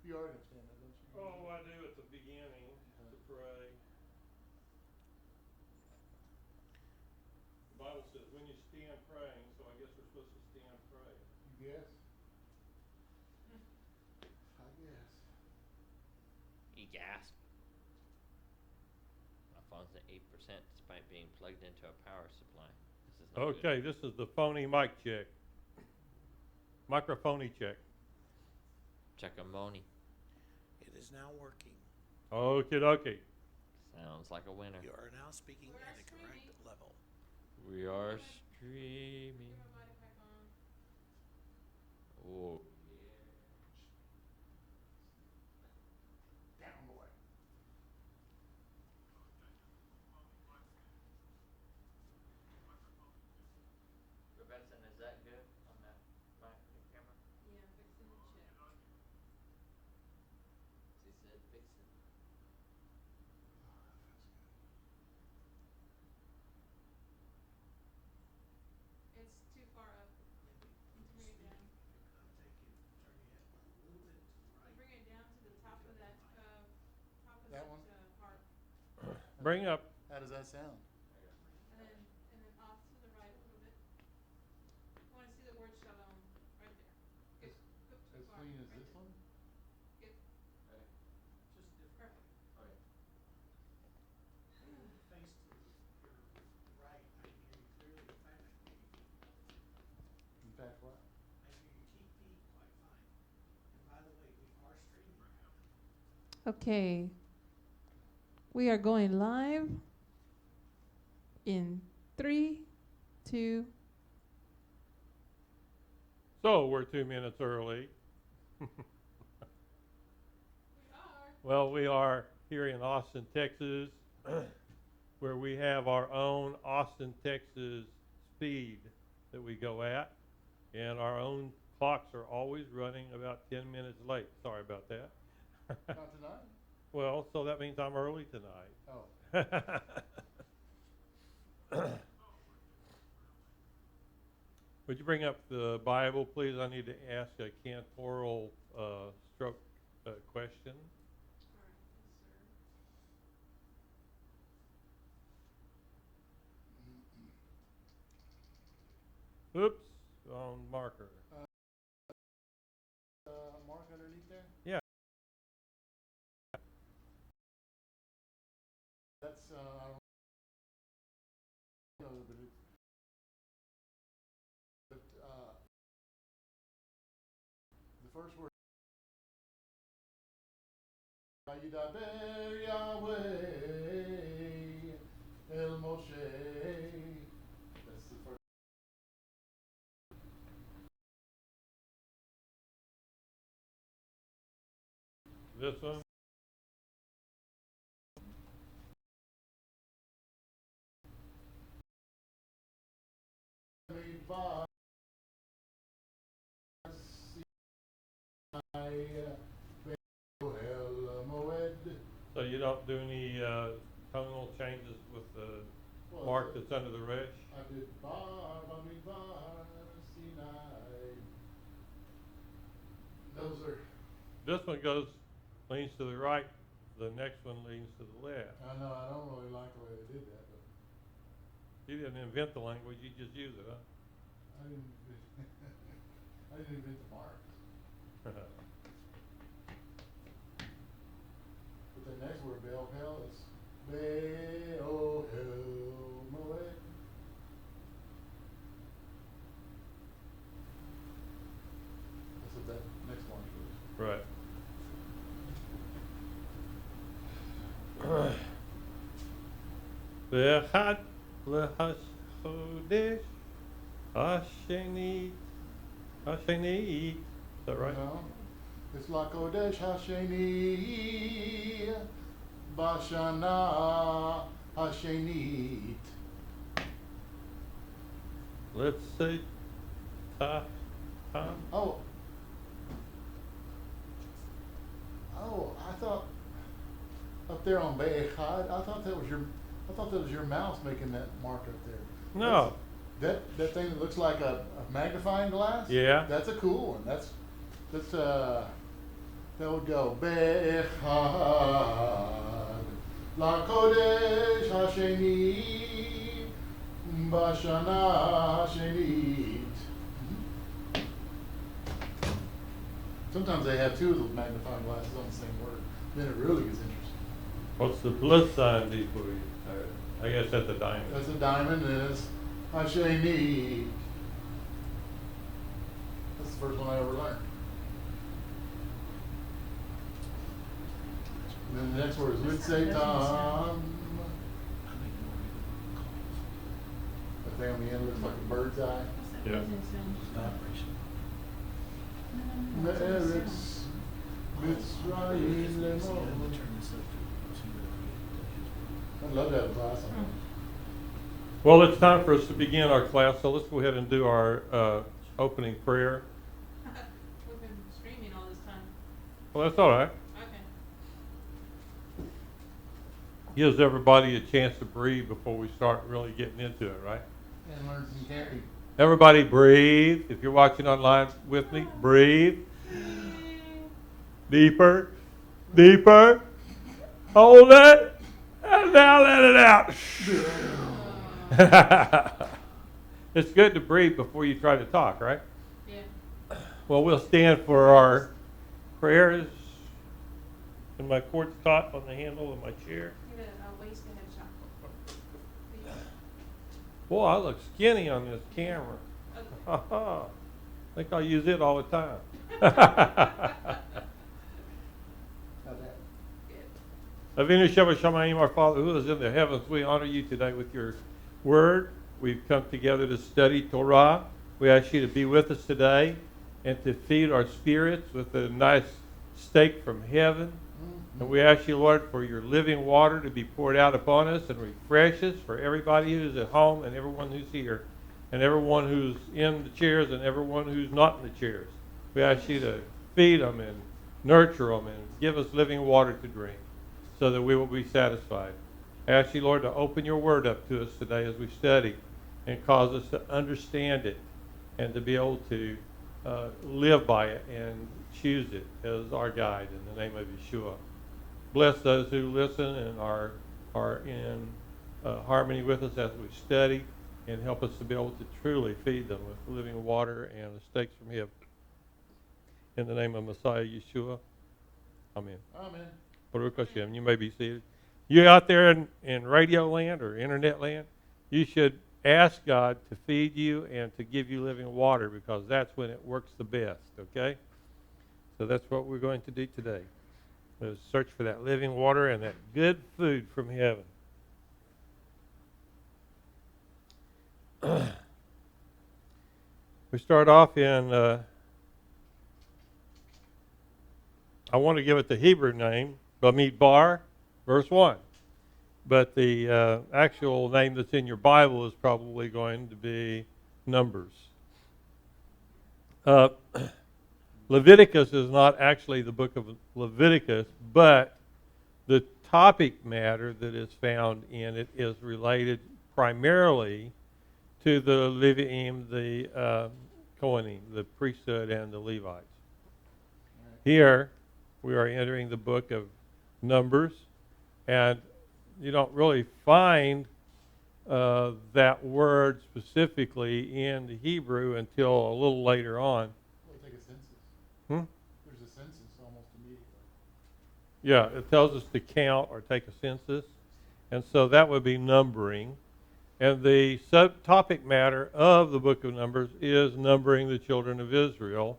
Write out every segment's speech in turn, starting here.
You already understand that, don't you? Oh, I do at the beginning to pray. The Bible says when you stand praying, so I guess we're supposed to stand praying. You guess? I guess. You gasp. My phone's at 8% despite being plugged into a power supply. This is not Okay, good. this is the phony mic check. Microphony check. Check a money. It is now working. Okie dokie. Sounds like a winner. You are now speaking at a correct level. We are streaming. Oh, Down, boy. Benson, is that good on that mic camera? Yeah, I'm fixing to check. She said fix it. It's too far up. Need to bring it down. Bring it down to the top of that, That one? part. Bring up. How does that sound? And then off to the right a little bit. I want to see the word Shalom right there. Good. Oop, too As far. clean as Right this there. one? Good. Okay. Just different. Perfect. Okay. Face to your right, I can hear you clearly. In fact, I can hear your feet. In fact, what? I hear your feet quite fine. And by the way, we are streaming right now. Okay. We are going live in 3, 2. So we're 2 minutes early. We are. Well, we are here in Austin, Texas, where we have our own Austin, Texas speed that we go at, and our own clocks are always running about 10 minutes late. Sorry about that. Not tonight? Well, so that means I'm early tonight. Oh. Would you bring up the Bible, please? I need to ask a cantoral stroke question. All right, yes, sir. Oops, wrong marker. Mark underneath there? Yeah. That's, I don't know, but it, the first word, Yidaber Yahweh El Moshe. That's the first. This one. Bemidbar, So you don't do any tonal changes with the mark that's under the resh? I did Bar Bemidbar Sinai. Those are. This one leans to the right. The next one leans to the left. I know, I don't really like the way they did that, but You didn't invent the language, you just use it, huh? I didn't. I didn't invent the mark. But the next word, Be'ohel, is Be'ohel Moed. That's what that next one is. Right. Ve'echad lehachodesh hasheni. Is that right? No. It's La Kodesh Hasheni Bashana Hashenit. Let's say ta. Oh. Oh, I thought up there on Be'echad, I thought that was your mouse making that mark up there. No. That thing that looks like a magnifying glass? Yeah. That's a cool one. That's that would go Be'echad LaKodesh Hasheni Bashana Hashenit. Sometimes they have two of those magnifying glasses on the same word. Then it really gets interesting. What's the plus sign before you? I guess that's a diamond. That's a diamond, and it's Hashenit. That's the first one I ever learned. And then the next word is Mitzay Tam. That thing on the end looks like a bird's eye. Yeah. Me'eretz Mitzrayim Lemor. I'd love to have a class on that. Well, it's time for us to begin our class, so let's go ahead and do our opening prayer. We've been streaming all this time. Well, that's all right. Okay. Gives everybody a chance to breathe before we start really getting into it, right? And learn some candy. Everybody breathe. If you're watching online with me, breathe. Deeper. Deeper. Hold it. And now let it out. It's good to breathe before you try to talk, right? Yeah. Well, we'll stand for our prayers. And my cord's caught on the handle of my chair. Get a waist and a shot. Boy, I look skinny on this camera. I think I'll use it all the time. Avinu Sheva Shamayim, our Father who is in the heavens, we honor you today with your word. We've come together to study Torah. We ask you to be with us today and to feed our spirits with a nice steak from heaven. And we ask you, Lord, for your living water to be poured out upon us and refresh us for everybody who's at home and everyone who's here and everyone who's in the chairs and everyone who's not in the chairs. We ask you to feed them and nurture them and give us living water to drink so that we will be satisfied. I ask you, Lord, to open your word up to us today as we study and cause us to understand it and to be able to live by it and choose it as our guide in the name of Yeshua. Bless those who listen and are in harmony with us as we study, and help us to be able to truly feed them with living water and the steaks from heaven. In the name of Messiah Yeshua, amen. Amen. Baruch Hashem. You may be seated. You out there in radio land or internet land, you should ask God to feed you and to give you living water, because that's when it works the best, okay? So that's what we're going to do today. Is search for that living water and that good food from heaven. We start off in, I want to give it the Hebrew name, Bemidbar, verse 1. But the actual name that's in your Bible is probably going to be Numbers. Leviticus is not actually the book of Leviticus, but the topic matter that is found in it is related primarily to the Leviim, the Kohanim, the priesthood and the Levites. Here, we are entering the book of Numbers, and you don't really find that word specifically in the Hebrew until a little later on. We'll take a census. There's a census almost immediately. Yeah, it tells us to count or take a census, and so that would be numbering. And the subtopic matter of the book of Numbers is numbering the children of Israel.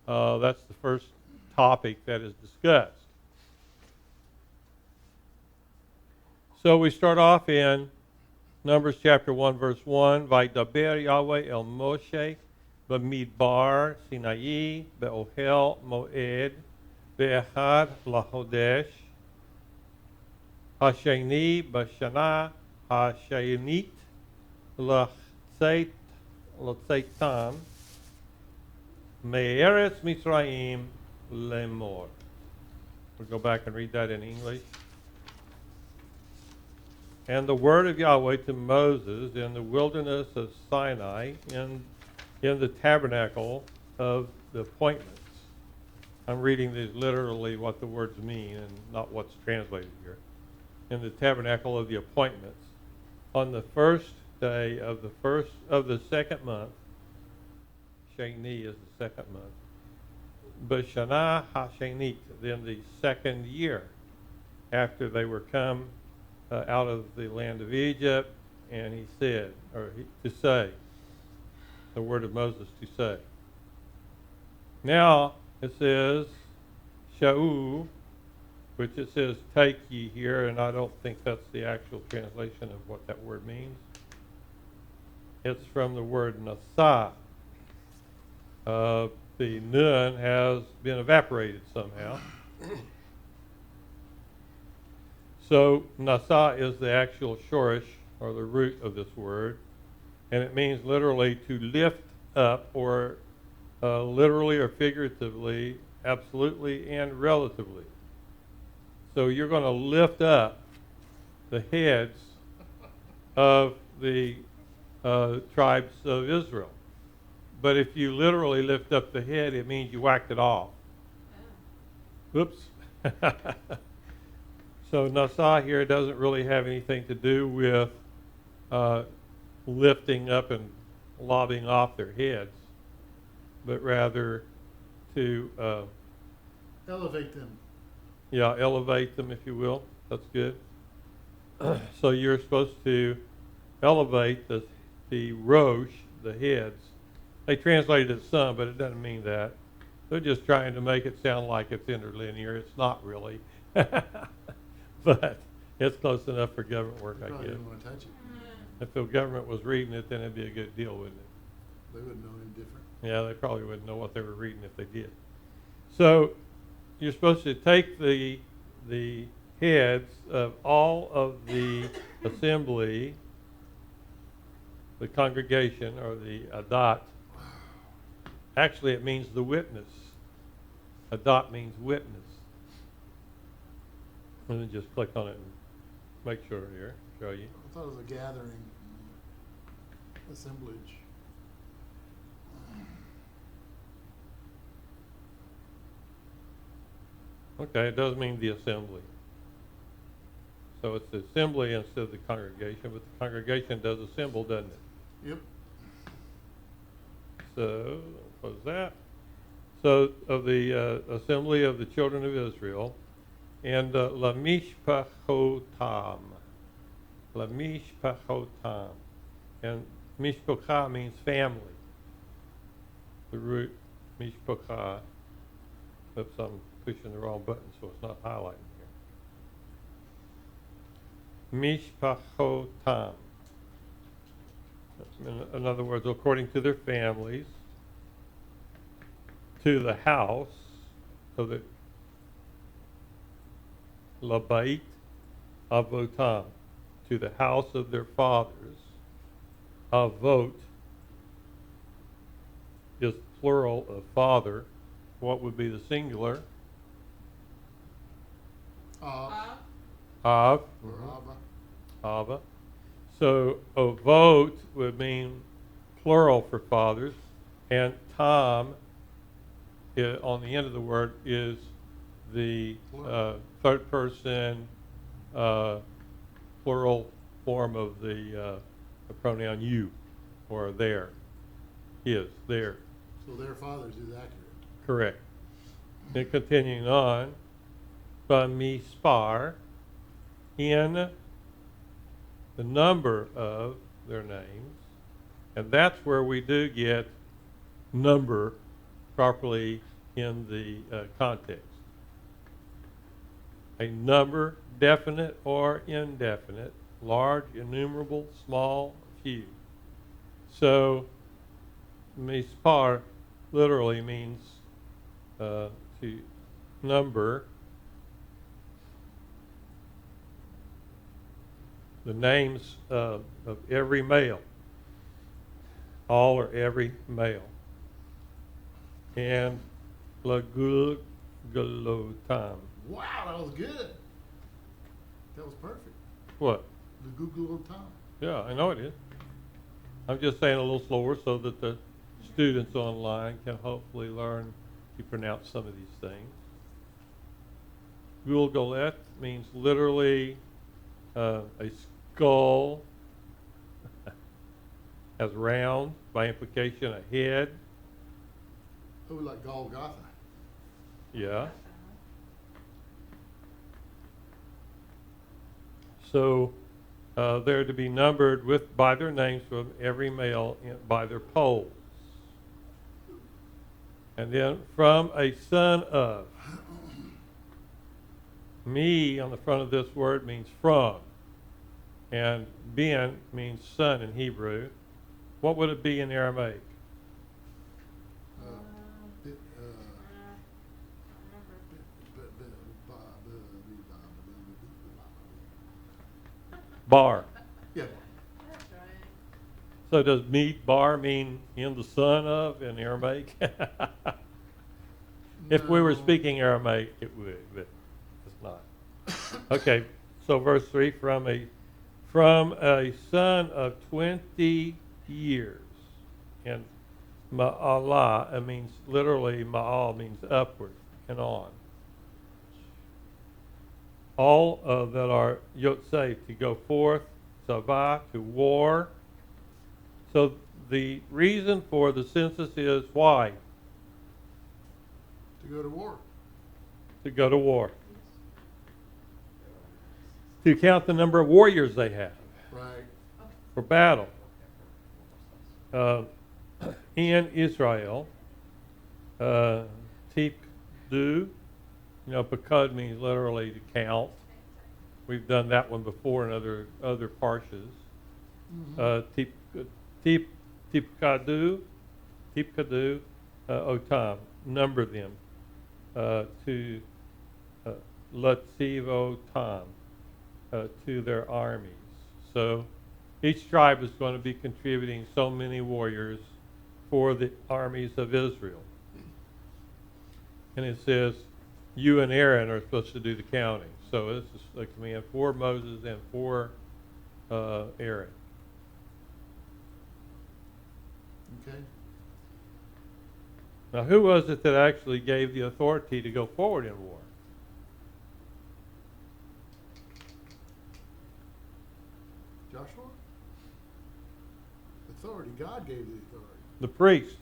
That's the first topic that is discussed. So we start off in Numbers chapter 1, verse 1. Vaydaber Yahweh el Moshe Bemidbar Sinai be'ohel moed be'echad lachodesh hasheni b'shana hashenit l'tzeitan me'eretz Mitzrayim lemor. We'll go back and read that in English. And the word of Yahweh to Moses in the wilderness of Sinai in the tabernacle of the appointments. I'm reading these literally what the words mean and not what's translated here. In the tabernacle of the appointments, on the first day of the second month, Sheni is the second month, B'Shana HaShenit, then the second year after they were come out of the land of Egypt, and he said, to say, the word of Moses to say. Now it says, Sha'u, which it says take ye here, and I don't think that's the actual translation of what that word means. It's from the word nasa. The nun has been evaporated somehow. So nasa is the actual shorish, or the root of this word, and it means literally to lift up, or literally or figuratively, absolutely and relatively. So you're going to lift up the heads of the tribes of Israel. But if you literally lift up the head, it means you whacked it off. Whoops. So Nasa here doesn't really have anything to do with lifting up and lobbing off their heads, but rather to Elevate them. yeah, elevate them, if you will. That's good. So you're supposed to elevate the rosh, the heads. They translated it some, but it doesn't mean that. They're just trying to make it sound like it's interlinear. It's not really. But it's close enough for government work, They I probably guess. didn't want to touch it. If the government was reading it, then it'd be a good deal, wouldn't it? They wouldn't know any different. Yeah, they probably wouldn't know what they were reading if they did. So you're supposed to take the heads of all of the assembly, the congregation, or the adat. Actually, it means the witness. Adat means witness. And then just click on it and make sure here, show you. I thought it was a gathering, assemblage. Okay, it does mean the assembly. So it's the assembly instead of the congregation, but the congregation does assemble, doesn't it? Yep. So, what was that? So, of the assembly of the children of Israel, and la mishpachotam. La mishpachotam. And mishpocha means family. The root mishpocha. Oops, I'm pushing the wrong button, so it's not highlighting here. Mishpachotam. In other words, according to their families, to the house of the Labait Avotam, to the house of their fathers. Avot is plural of father. What would be the singular? Av. Or Abba. Ava. So avot would mean plural for fathers, and tam on the end of the word is the third person plural form of the pronoun you, or their, his, their. So their fathers is accurate. Correct. Then continuing on, Bemispar, in the number of their names, and that's where we do get number properly in the context. A number, definite or indefinite, large, innumerable, small, few. So, mispar literally means to number the names of every male, all or every male. And lagul galotam. Wow, that was good. That was perfect. What? The Google time. Yeah, I know it is. I'm just saying a little slower so that the students online can hopefully learn to pronounce some of these things. Gulgalet means literally a skull, as round, by implication, a head. Oh, like Golgotha. Yeah. So they're to be numbered by their names from every male by their polls. And then from a son of. Me on the front of this word means from. And ben means son in Hebrew. What would it be in Aramaic? Bar. Yeah. That's right. So does Bemidbar mean in the son of in Aramaic? If we were No. speaking Aramaic, it would, but it's not. Okay, so verse 3, from a son of 20 years. And ma'alah, it means literally, ma'al means upward and on. All that are yotzei, to go forth, tzavah, to war. So the reason for the census is why? To go to war. To go to war. To count the number of warriors they have Right. for battle. In Israel, tipdu, pakad means literally to count. We've done that one before in other parshas. Tipkadu, otam, number them. To latziv otam, to their armies. So each tribe is going to be contributing so many warriors for the armies of Israel. And it says, you and Aaron are supposed to do the counting. So this is a command for Moses and for Aaron. Okay. Now, who was it that actually gave the authority to go forward in war? Joshua? Authority. God gave the authority. The priest.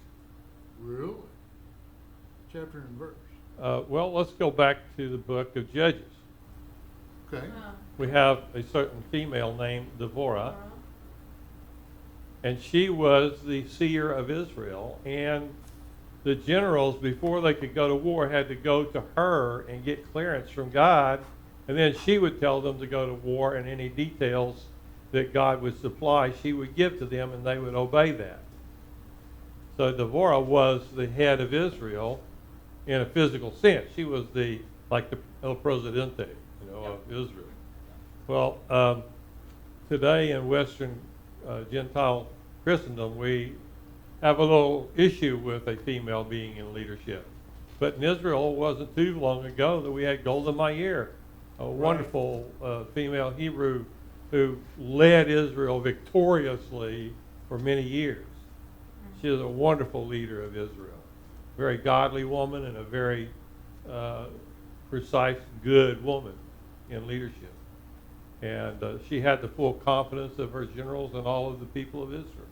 Really? Chapter and verse. Well, let's go back to the book of Judges. Okay. We have a certain female named Deborah, and she was the seer of Israel, and the generals, before they could go to war, had to go to her and get clearance from God, and then she would tell them to go to war, and any details that God would supply, she would give to them, and they would obey that. So Deborah was the head of Israel in a physical sense. She was like the El Presidente, of Israel. Well, today in Western Gentile Christendom, we have a little issue with a female being in leadership. But in Israel, it wasn't too long ago that we had Golda Meir, a wonderful female Hebrew who led Israel victoriously for many years. She is a wonderful leader of Israel. Very godly woman and a very precise, good woman in leadership. And she had the full confidence of her generals and all of the people of Israel.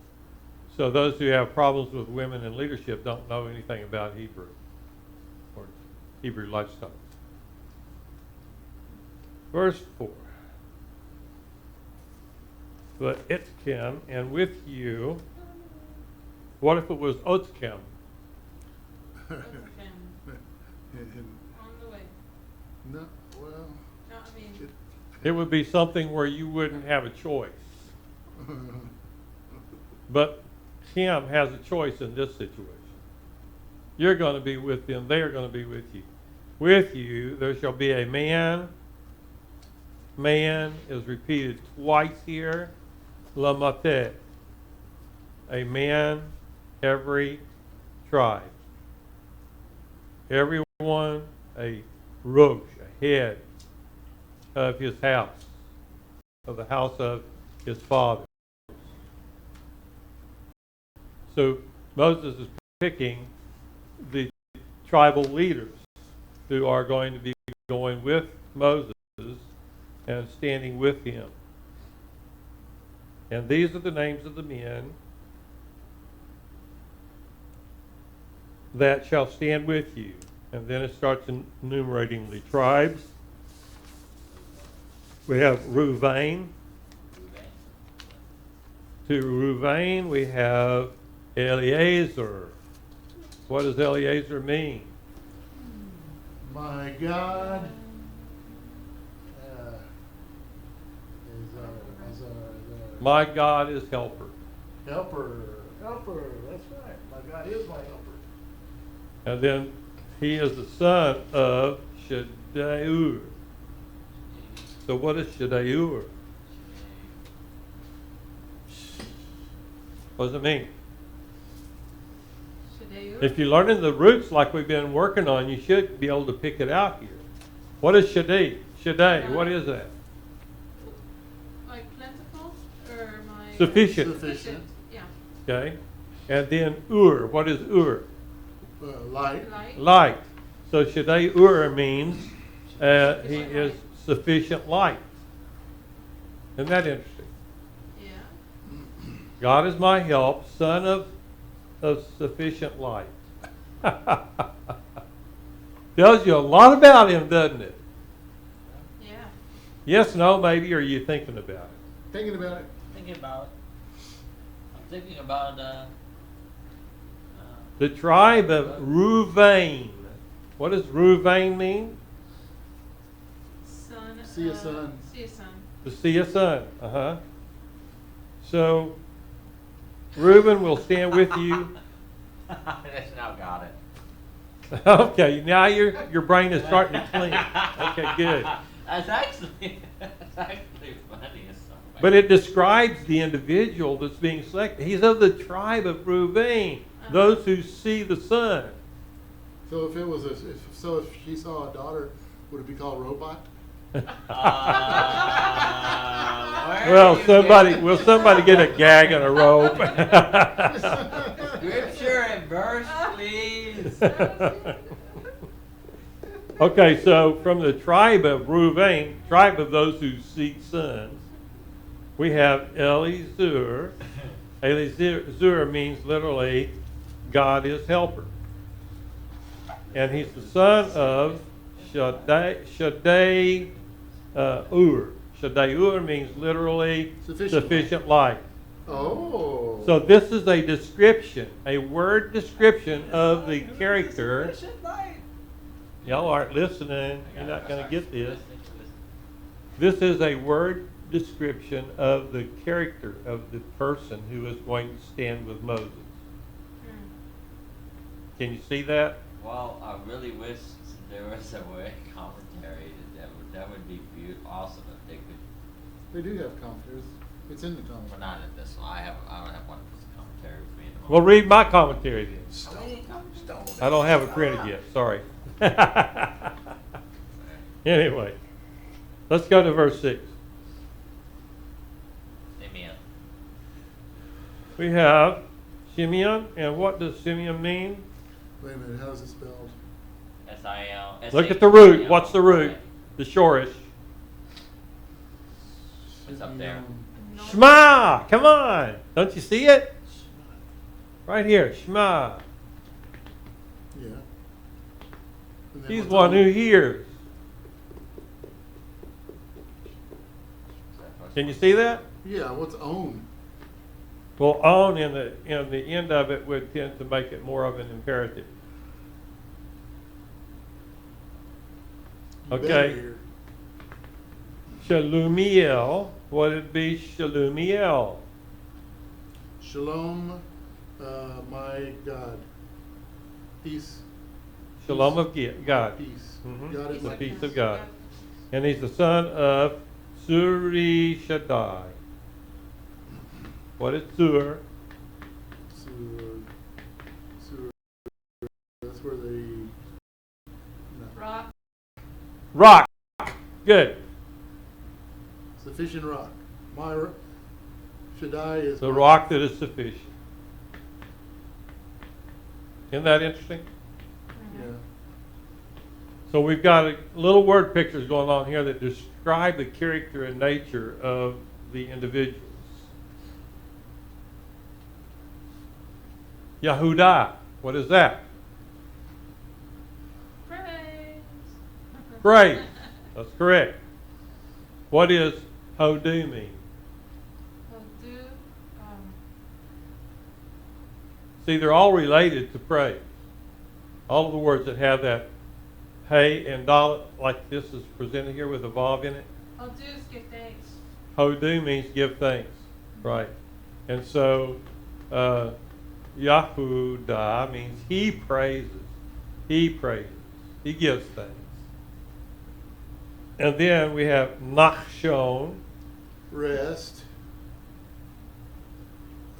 So those who have problems with women in leadership don't know anything about Hebrew or Hebrew lifestyle. Verse 4. But Itkem, and with you, what if it was Otkem? And And, on the way. no, well, No, I mean, It would be something where you wouldn't have a choice. But Kim has a choice in this situation. You're going to be with them. They are going to be with you. With you, there shall be a man. Man is repeated twice here. Lamate. A man, every tribe. Everyone, a rosh, a head of his house, of the house of his father. So Moses is picking the tribal leaders who are going to be going with Moses and standing with him. And these are the names of the men that shall stand with you. And then it starts enumerating the tribes. We have Reuven. To Reuven we have Eliezer. What does Eliezer mean? My God My God is helper. helper. That's right. My God is my helper. And then he is the son of Shedeur. So what is Shedeur? What does it mean? Shadeu? If you're learning the roots like we've been working on, you should be able to pick it out here. What is Shaddai? Shaddai, what is that? Like plentiful or my Sufficient. Sufficient. Yeah. Okay. And then Ur. What is Ur? Light. Light. Light. So Shaddai Ur means he is sufficient light. Isn't that interesting? Yeah. God is my help, son of sufficient light. Tells you a lot about him, doesn't it? Yeah. Yes, no, maybe, or are you thinking about it? Thinking about it. Thinking about, I'm thinking about, The tribe of Reuven. What does Reuven mean? Son. See a son. See a son. To see a son. So, Reuben will stand with you. that's now got it. Okay, now your brain is starting to clean. Okay, good. That's actually funny. But it describes the individual that's being selected. He's of the tribe of Reuben, those who see the sun. So if it was if she saw a daughter, would it be called robot? Well, somebody get a gag and a rope? Scripture and verse, please. Okay, so from the tribe of Reuben, tribe of those who seek sons, we have Eliezer. Eliezer means literally God is helper. And he's the son of Shaddai Ur. Shaddai Ur means literally sufficient light. Oh. So this is a description, a word description of the character. Y'all aren't listening. You're not going to get this. This is a word description of the character of the person who is going to stand with Moses. Can you see that? Well, I really wish there was a way commentary that would be awesome if they could. They do have commentaries. It's in the Well, commentaries. not in this one. I don't have one commentary with me at the moment. Well, read my commentary then. Stone. I don't have it printed yet. Sorry. Anyway, let's go to verse 6. Amen. We have Simeon, and what does Simeon mean? Wait a minute, how's it spelled? S-I-L. Look at the root. What's the root? The shorish. It's up there. Shema! Come on! Don't you see it? Right here, Shema. Yeah. And then He's what's one on? who hears. Can you see that? Yeah, what's own? Well, on in the end of it would tend to make it more of an imperative. You better Okay. hear. Shalumiel. What would be Shalumiel? Shalom, my God. Peace. Shalom of God. Peace. Mhm. God is The my peace of God. And he's the son of Suri Shaddai. What is Sur? That's where they. No. Rock. Rock. Good. Sufficient rock. Shaddai is The my- rock that is sufficient. Isn't that interesting? Yeah. So we've got little word pictures going on here that describe the character and nature of the individuals. Yahudah, what is that? Praise. Praise. That's correct. What is Hodu mean? Well, do, See, they're all related to praise. All of the words that have that hey and dalet, like this is presented here with a vav in it. I'll do is give thanks. Hodu means give thanks, right? And so Yahudah means he praises, he praises, he gives thanks. And then we have Nachshon. Rest.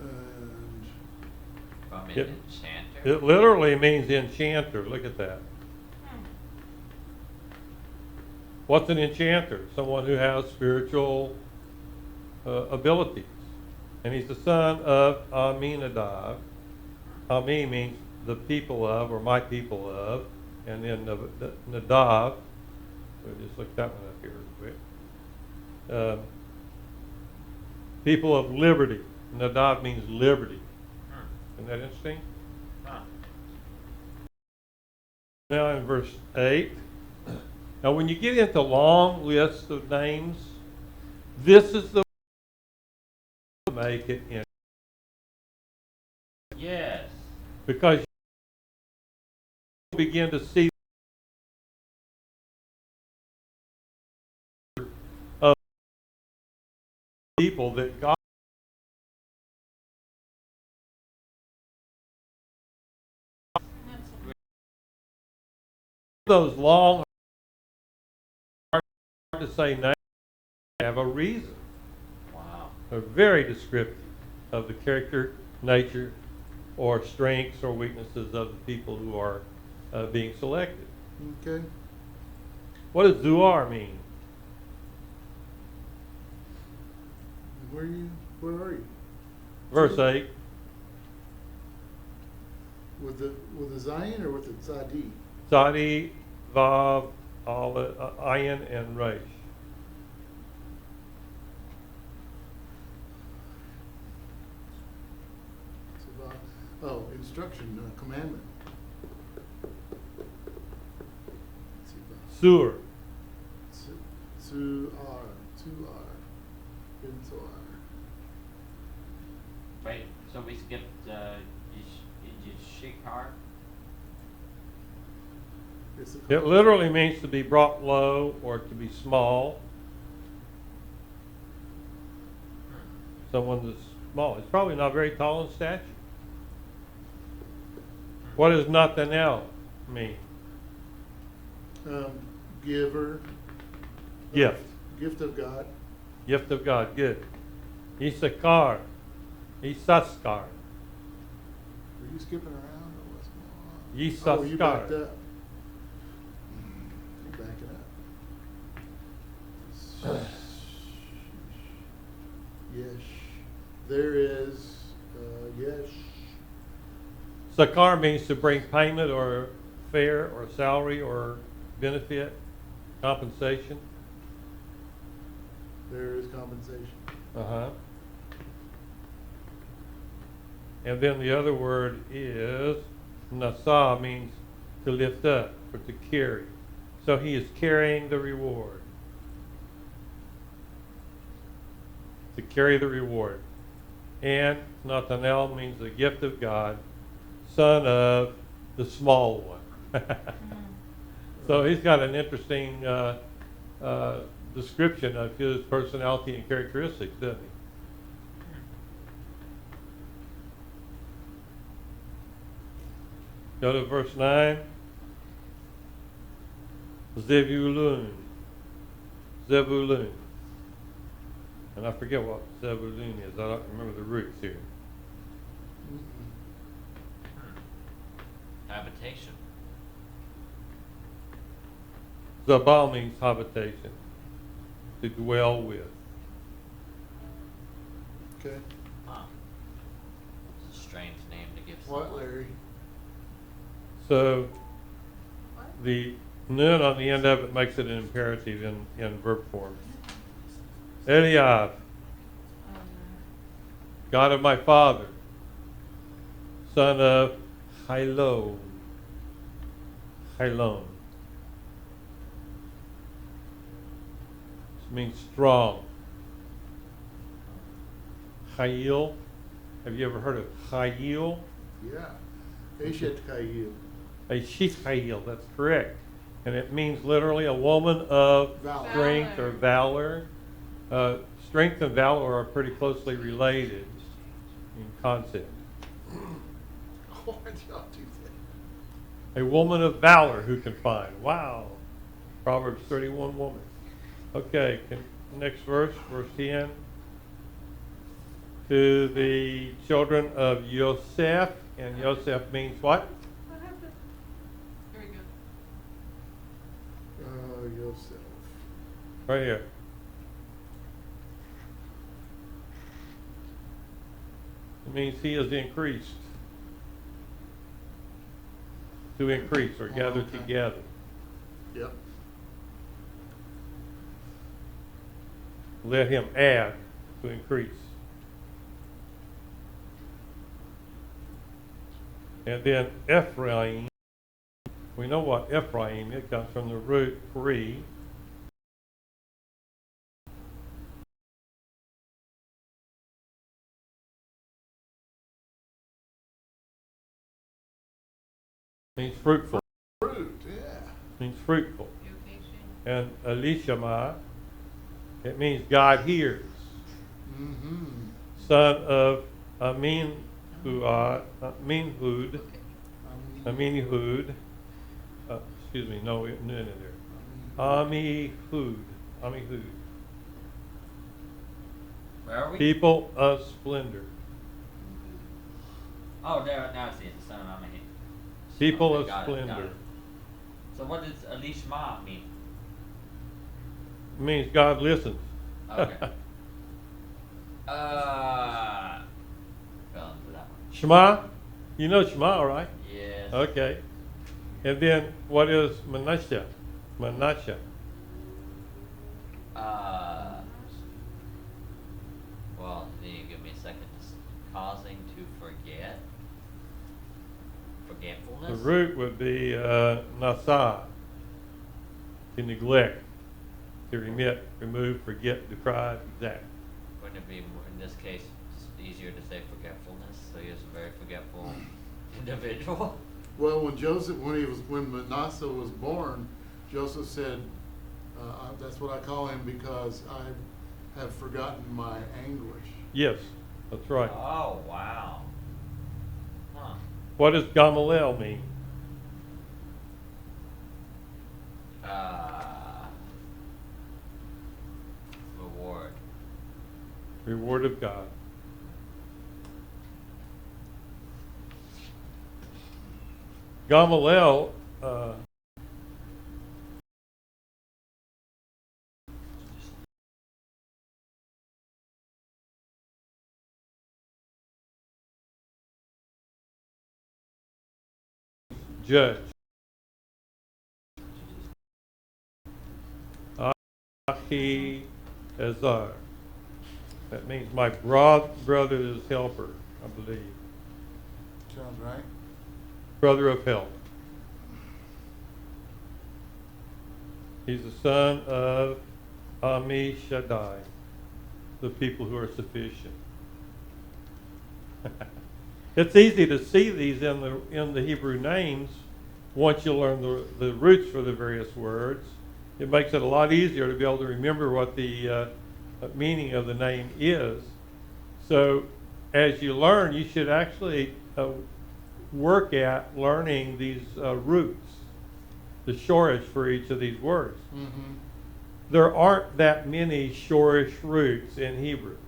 And From an It- enchanter. It literally means enchanter. Look at that. What's an enchanter? Someone who has spiritual abilities. And he's the son of Aminadab. Ami means the people of, or my people of. And then Nadav. We'll just look that one up here real quick. People of liberty. Nadav means liberty. Isn't that interesting? Huh. Now in verse 8. Now when you get into long lists of names, this is the way to make it in. Yes. Because you begin to see of people that God those long hard to say names have a reason. Wow. They're very descriptive of the character, nature, or strengths or weaknesses of the people who are being selected. okay. What does Zuar mean? Where are you? Verse 8. With the Zion or with the Tzadi? Tzadi, Vav, Ayin, and Resh. Oh, instruction, commandment. Sur. Tuar, Bintuar. Wait, so we skipped Yishikar? It literally means to be brought low or to be small. Someone that's small. It's probably not very tall in stature. What does Nathanael mean? Giver. Gift. Gift of God. Gift of God. Good. Issachar. Isaskar. Are you skipping around or what's going on? Oh, you backed Yisaskar. up. You're backing up. Yes. There is, yes. Sakar means to bring payment or fare or salary or benefit, compensation. There is compensation. Uh-huh. And then the other word is nasa, means to lift up or to carry. So he is carrying the reward. To carry the reward. And Nathanael means the gift of God, son of the small one. So he's got an interesting description of his personality and characteristics, doesn't he? Go to verse 9. Zebulun. Zebulun. And I forget what Zebulun is. I don't remember the roots here. Habitation. Zabal means habitation. To dwell with. Okay. Huh. It's a strange name to give What, someone. Larry? So the nun on the end of it makes it an imperative in verb form. Eliab, God of my father, son of Hilon. Hilon. This means strong. Chayil. Have you ever heard of Chayil? Yeah. Eshet Chayil. A sheath Chayil, that's correct. And it means literally a woman of Valor. strength or valor. Strength and valor are pretty closely related in concept. Why'd y'all do that? A woman of valor who can find. Wow. Proverbs 31 woman. Okay, next verse, verse 10. To the children of Yosef, and Yosef means what? What happened? Here we go. Yosef. Right here. It means he is increased. To increase or gather Okay. together. Yep. Let him add to increase. And then Ephraim, we know what Ephraim, it comes from the root free. Means fruitful. Fruit, yeah. Means fruitful. Irrigation. And Elishama, it means God hears. Mm-hmm. Son of Aminhud, excuse me, no, nun in there. Amihud. Where are we? People of splendor. Oh, there, now I see it. Son of Amahim. People Okay, of got it, splendor. got it. So what does Elishma mean? It means God listens. Okay. Fell into that one. Shema, you know Shema, right? Yes. Okay. And then what is Manasseh? Manasseh. Well, then you give me a second. Just causing to forget. The Forgetfulness. root would be nasa, to neglect, to remit, remove, forget, deprive, exact. Wouldn't it be in this case just easier to say forgetfulness? So he is a very forgetful individual. Well, when Manasseh was born, Joseph said, "That's what I call him because I have forgotten my anguish." Yes, that's right. Oh wow. Huh. What does Gamaliel mean? Reward. Reward of God. Gamaliel, judge. Achi Azar. That means my brother's helper, I believe. Sounds right. Brother of help. He's the son of Ammishaddai, the people who are sufficient. It's easy to see these in the Hebrew names once you learn the roots for the various words. It makes it a lot easier to be able to remember what the meaning of the name is. So as you learn, you should actually work at learning these roots, the shorish for each of these words. Mm-hmm. There aren't that many shorish roots in Hebrew.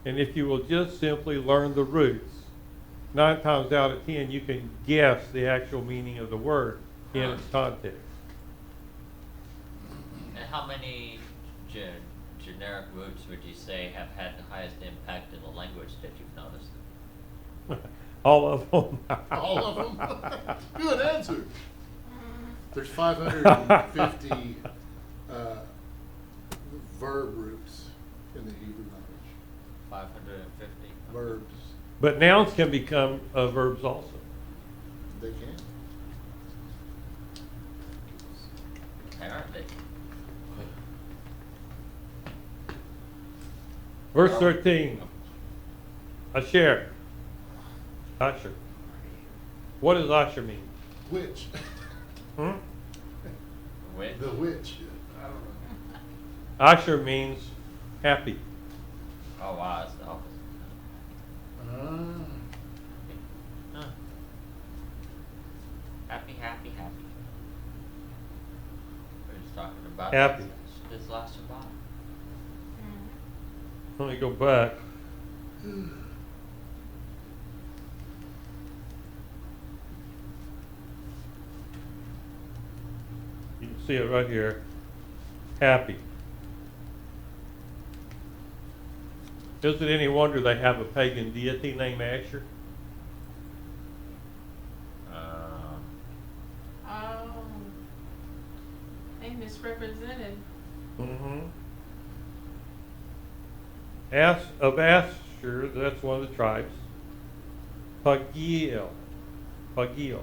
And if you will just simply learn the roots, 9 times out of 10 you can guess the actual meaning of the word in its context. And how many generic roots would you say have had the highest impact in the language that you've noticed? All of them. All of them. Good answer. There's 550 verb roots in the Hebrew language. 550. Verbs. But nouns can become verbs also. They can. Apparently. Verse 13. Asher. Asher. What does Asher mean? Which? Hmm? Which? The which? I don't know. Asher means happy. Oh wow, it's the opposite. Huh. Happy, happy, happy. We're just talking about Happy. this last Shabbat. Let me go back. You can see it right here. Happy. Is it any wonder they have a pagan deity named Asher? Oh, they misrepresented. Mm-hmm. Of Asher, that's one of the tribes. Pagiel. Pagiel.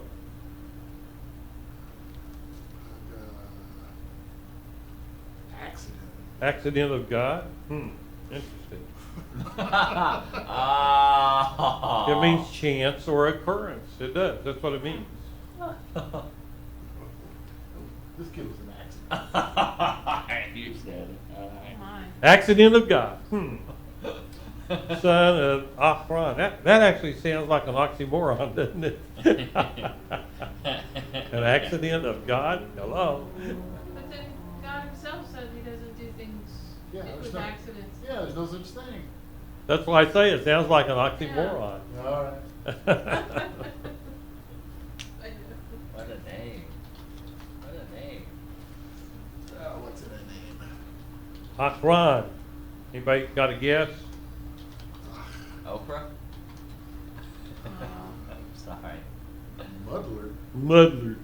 Accident. Accident of God? Interesting. Oh. It means chance or occurrence. It does. That's what it means. This kid was an accident. You said it. Oh my. Accident of God. Son of Achron. That actually sounds like an oxymoron, doesn't it? An accident of God? Hello. But then God himself said he doesn't do things Yeah, there's with no- accidents. Yeah, there's no such thing. That's why I say it sounds like an oxymoron. All right. I know. What a name. What a name. What's in a name? Achron. Anybody got a guess? Oprah? Oh. I'm sorry. Muddler. Muddler.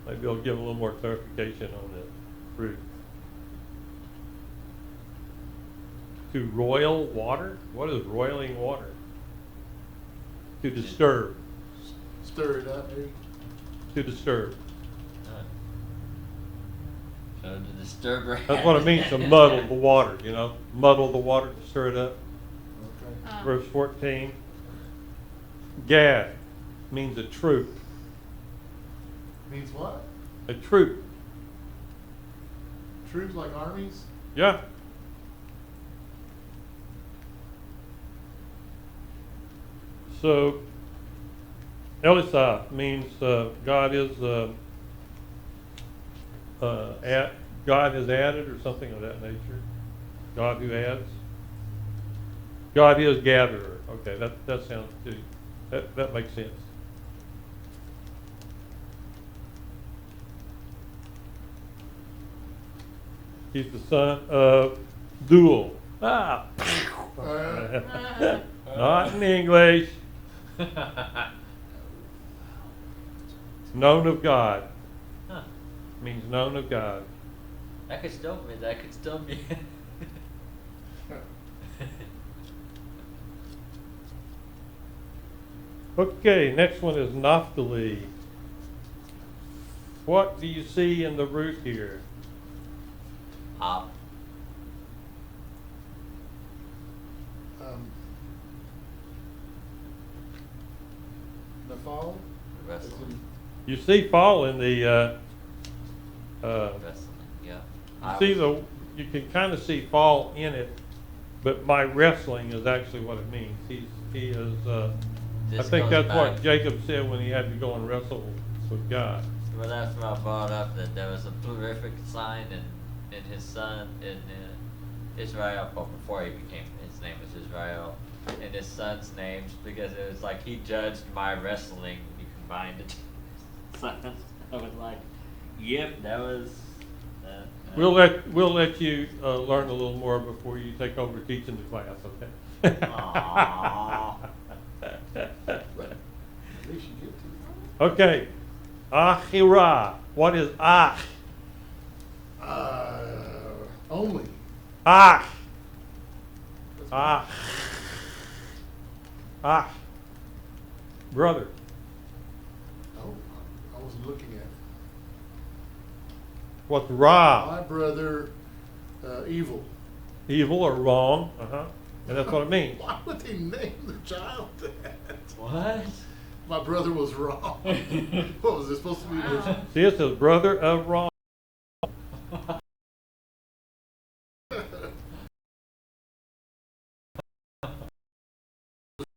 Maybe I'll give a little more clarification on the fruit. To roil water? What is roiling water? To disturb. Stir it up, maybe. To disturb. So to disturb her. That's what it means to muddle the water, you know? Muddle the water to stir it up. Okay. Verse 14. Gad means a troop. Means what? A troop. Troops like armies? Yeah. So, Elisah means God is God has added, or something of that nature. God who adds. God is gatherer. Okay, that sounds good. That makes sense. He's the son of Dual. Ah. Not in English. Known of God. Huh. Means known of God. That could still be. Okay, next one is Naphtali. What do you see in the root here? Hop. The fall? Wrestling. You see fall in the Wrestling. Yeah. you can kind of see fall in it, but my wrestling is actually what it means. He is I This think goes that's what back- Jacob said when he had to go and wrestle with God. Well, that's what I brought up, that there was a prolific sign in his son, in Israel, well, before he became, his name was Israel, in his son's names, because it was like he judged my wrestling, he combined it. So I was like, yep, that was. We'll let you learn a little more before you take over teaching the class, okay? Aww. Okay. Achira. What is ach? Only. Ach. That's Ach. Ach. Brother. Oh, I wasn't looking at it. What's ra? My brother, evil. Evil or wrong. And that's what it means. Why would they name the child that? What? My brother was wrong. What was it supposed to be? Wow. See, it says brother of wrong.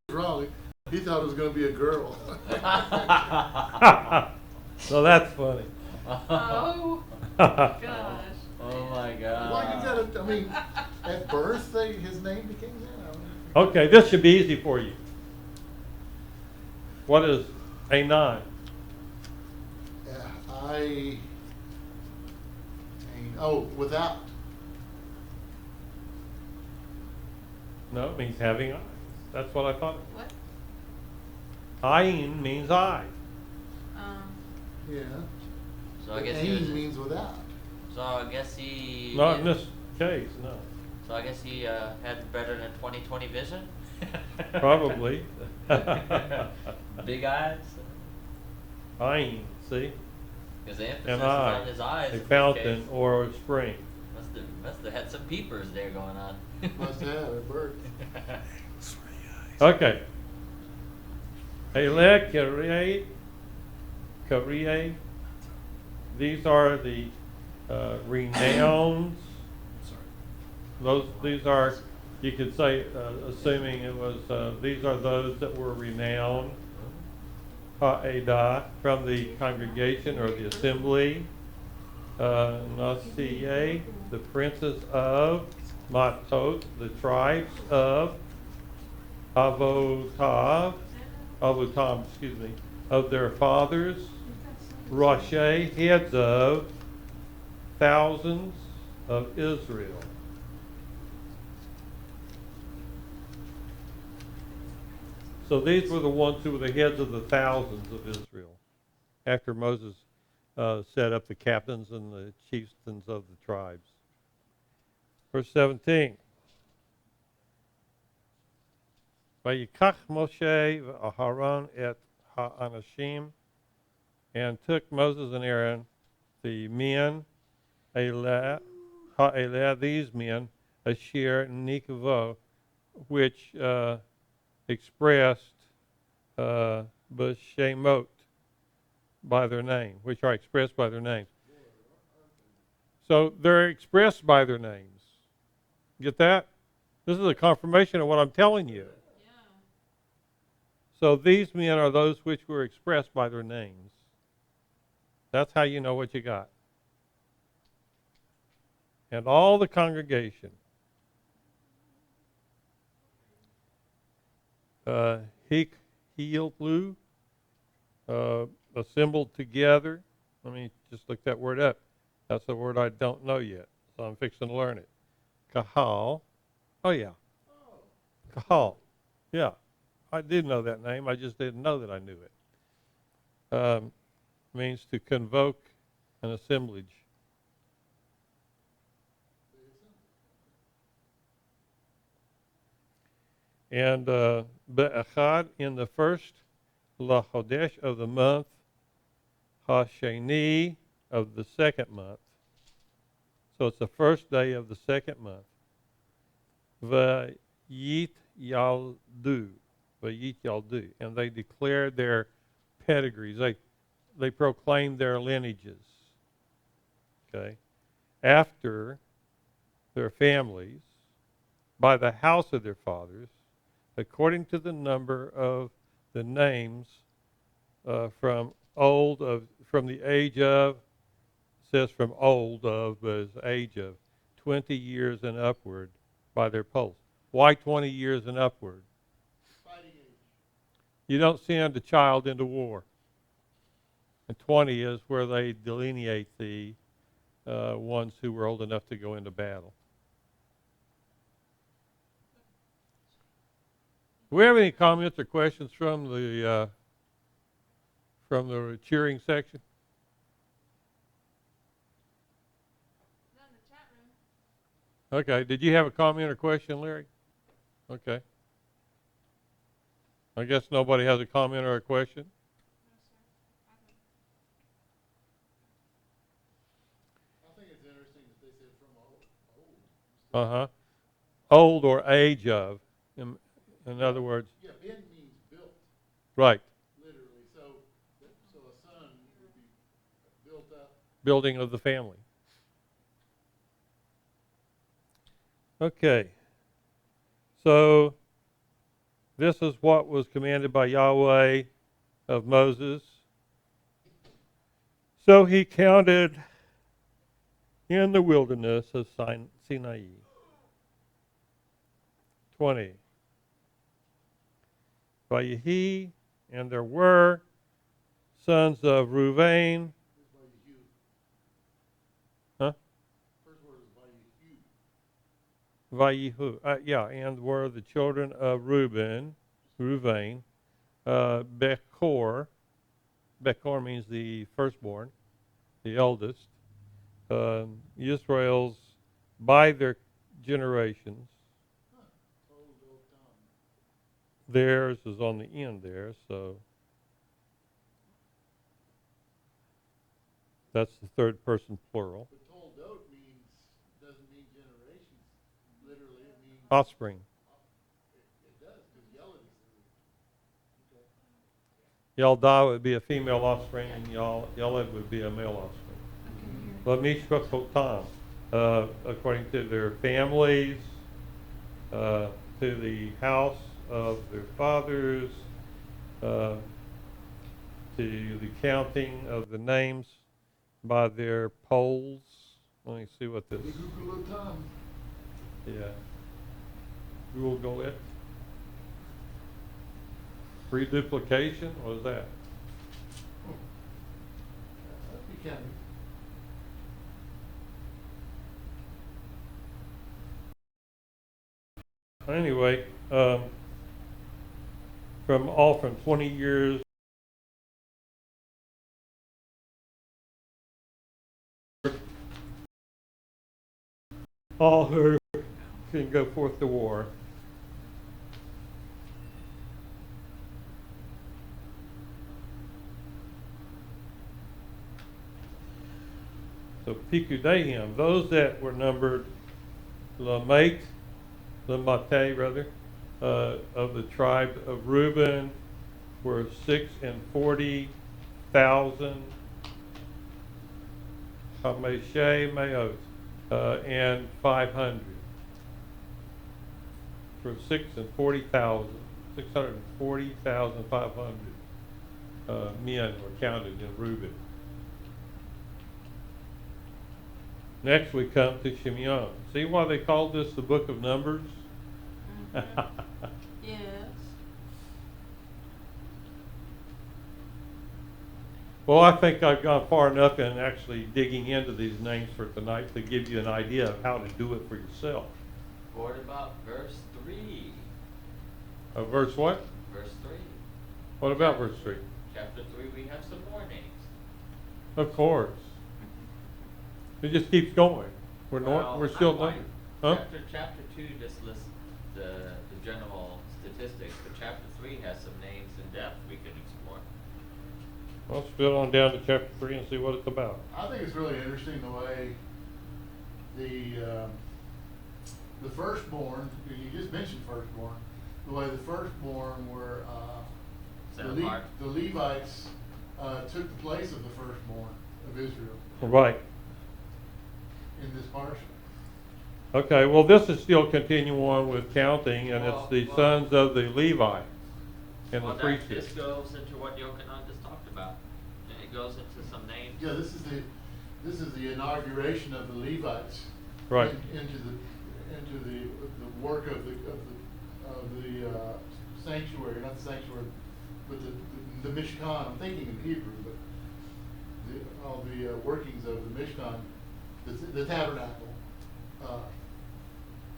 Wrong. He thought it was going to be a girl. So that's funny. Oh, gosh. Oh my God. Why you gotta? I mean, at birth, his name became that. I mean, Okay, this should be easy for you. What is a nine? yeah, without. No, it means having eyes. That's what I thought. What? Ayin means eye. Yeah. So I guess Ain he was. means without. So I guess he. Not in this case, no. So I guess he had better than 20/20 vision. Probably. Big eyes. Ayin, see? Because the emphasis And is eye. on his eyes. A in this fountain case. or a spring. Must have had some peepers there going on. Must have at birth. Okay. Ele, Kyrie. These are the renowns. These are, you could say, assuming it was, these are those that were renowned. Ha'edah, from the congregation or the assembly. Nasiye, the princes of. Matot, the tribes of. Avotam, of their fathers. Roshé, heads of thousands of Israel. So these were the ones who were the heads of the thousands of Israel. After Moses set up the captains and the chieftains of the tribes. Verse 17. Vayikach Moshe v'Aharon et ha'anashim, and took Moses and Aaron, the men, ha'eleh, these men, asher nikvo, which expressed b'shemot, by their name, which are expressed by their names. So they're expressed by their names. Get that? This is a confirmation of what I'm telling you. Yeah. So these men are those which were expressed by their names. That's how you know what you got. And all the congregation, Hikhilu, assembled together. Let me just look that word up. That's a word I don't know yet, so I'm fixing to learn it. Kahal. Oh, yeah. Kahal. Yeah. I did know that name. I just didn't know that I knew it. Means to convoke an assemblage. And Be'achad, in the first Lachodesh of the month, Hasheni of the second month. So it's the first day of the second month. Vayit Yaldu. And they declared their pedigrees. They proclaimed their lineages. Okay. After their families, by the house of their fathers, according to the number of the names from the age of, says from old of, but it's age of 20 years and upward by their posts. Why 20 years and upward? Fighting age. You don't send a child into war. And 20 is where they delineate the ones who were old enough to go into battle. Do we have any comments or questions from from the cheering section? Not in the chat room. Okay. Did you have a comment or question, Larry? Okay. I guess nobody has a comment or a question. No, sir. I haven't. I think it's interesting that they said from old. Uh-huh. Old or age of. In other words, Yeah, ben means built, right. literally. So a son would be built up. Building of the family. Okay. So this is what was commanded by Yahweh of Moses. So he counted in the wilderness of Sinai. 20. Vayehi, and there were sons of Reuven. Huh? First word is Vayehu. Vayehu. Yeah, and were the children of Reuben, Bechor. Bechor means the firstborn, the eldest. Israel's by their generations. Theirs is on the end there, so that's the third person plural. But toldot doesn't mean generations. Literally, it means Offspring. it does, because Yelad is the root. Okay. Yaldah would be a female offspring, and Yaled would be a male offspring. But Mishpachotam, according to their families, to the house of their fathers, to the counting of the names by their polls. Let me see what this. Yeah. Google it. Reduplication. What is that? That'd be counting. Anyway, from 20 years all who can go forth to war. So Pikudehim, those that were numbered Lamate rather, of the tribe of Reuben were 640,000. Hameshe Mayot, and 500. For 640,500 men were counted in Reuben. Next we come to Shimeon. See why they called this the book of Numbers? Yes. Well, I think I've gone far enough in actually digging into these names for tonight to give you an idea of how to do it for yourself. What about verse 3? Verse what? Verse 3. What about verse 3? Chapter 3, we have some more names. Of course. It just keeps going. We're still not numbered. Huh? Chapter 2 just lists the general statistics, but chapter 3 has some names in depth we can explore. Well, let's fill on down to chapter 3 and see what it's about. I think it's really interesting the way the firstborn, you just mentioned firstborn, the way the firstborn were, the Levites took the place of the firstborn of Israel Right. in this parshah. Okay, well, this is still continuing on with counting, and it's the sons of the Levi and the priesthood. This goes into what Yochanan just talked about. And it goes into some names. Yeah, this is the inauguration of the Levites. Right. Into the work of the sanctuary, not the sanctuary, but the Mishkan. I'm thinking in Hebrew, but all the workings of the Mishkan, the tabernacle,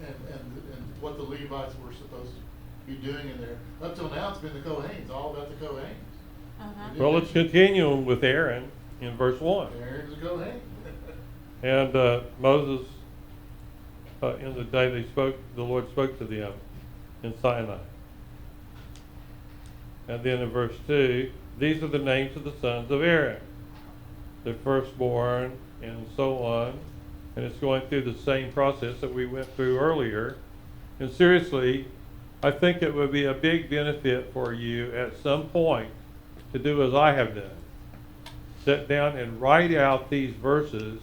and what the Levites were supposed to be doing in there. Up till now, it's been the Kohanes, all about the Kohanes. Uh-huh. Well, let's continue with Aaron in verse 1. Aaron's a go hang. And Moses, in the day the Lord spoke to them in Sinai. And then in verse 2, these are the names of the sons of Aaron, the firstborn, and so on. And it's going through the same process that we went through earlier. And seriously, I think it would be a big benefit for you at some point to do as I have done. Sit down and write out these verses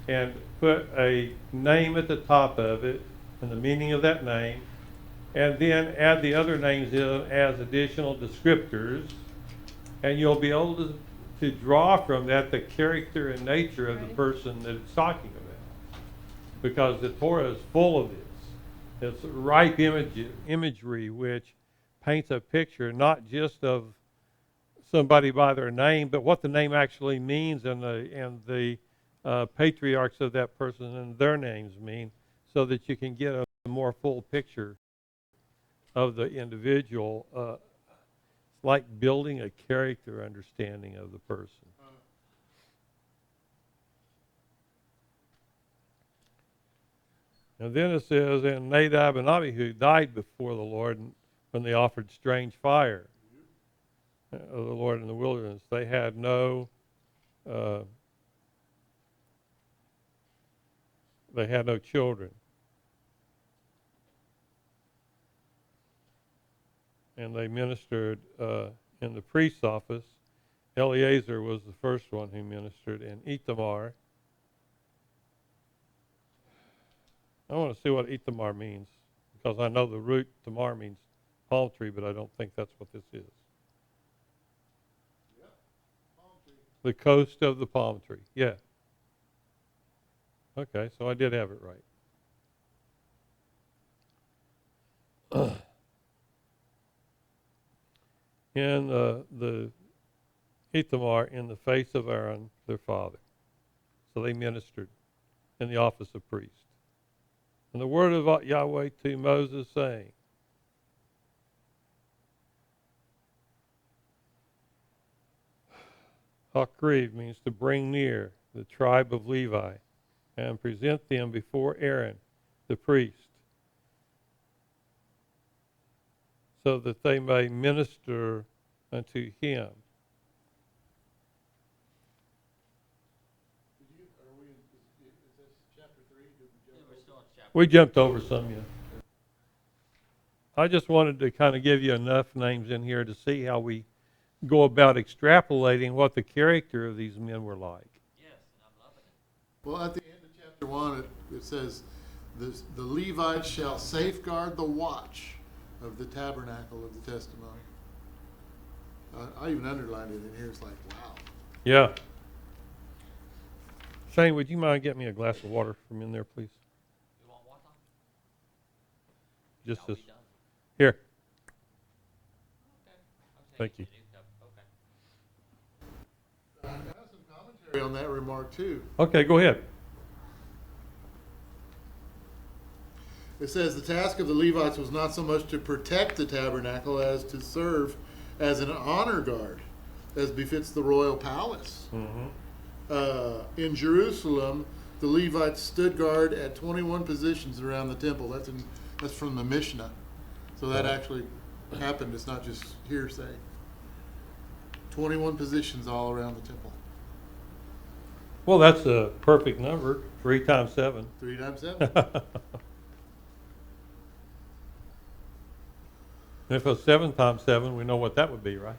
and put a name at the top of it and the meaning of that name, and then add the other names in as additional descriptors, and you'll be able to draw from that the character and nature of the Right. person that it's talking about. Because the Torah is full of this. It's ripe imagery which paints a picture not just of somebody by their name, but what the name actually means and the patriarchs of that person and their names mean, so that you can get a more full picture of the individual. It's like building a character understanding of the person. And then it says, and Nadab and Abihu died before the Lord when they offered strange fire of the Lord in the wilderness. They had no children. And they ministered in the priest's office. Eleazar was the first one who ministered, and Ithamar. I want to see what Ithamar means, because I know the root Tamar means palm tree, but I don't think that's what this is. Yep, palm tree. The coast of the palm tree, yeah. Okay, so I did have it right. And the Ithamar in the face of Aaron, their father. So they ministered in the office of priest. And the word of Yahweh to Moses, saying, Hakriv means to bring near the tribe of Levi and present them before Aaron, the priest, so that they may minister unto him. Is this chapter 3? Did we jump We're still in chapter. We jumped over some, yeah. I just wanted to kind of give you enough names in here to see how we go about extrapolating what the character of these men were like. Yes, and I'm loving it. Well, at the end of chapter 1, it says, the Levites shall safeguard the watch of the tabernacle of the testimony. I even underlined it in here. It's like, wow. Yeah. Shane, would you mind getting me a glass of water from in there, please? You want water? Just No, this. we done. Here. Okay. I'm saying Thank you. need them. Okay. I have some commentary on that remark, too. Okay, go ahead. It says, the task of the Levites was not so much to protect the tabernacle as to serve as an honor guard, as befits the royal palace. Mm-hmm. In Jerusalem, the Levites stood guard at 21 positions around the temple. That's from the Mishnah. So that actually happened. It's not just hearsay. 21 positions all around the temple. Well, that's a perfect number. 3 times 7. 3 times 7. If it's 7 times 7, we know what that would be, right?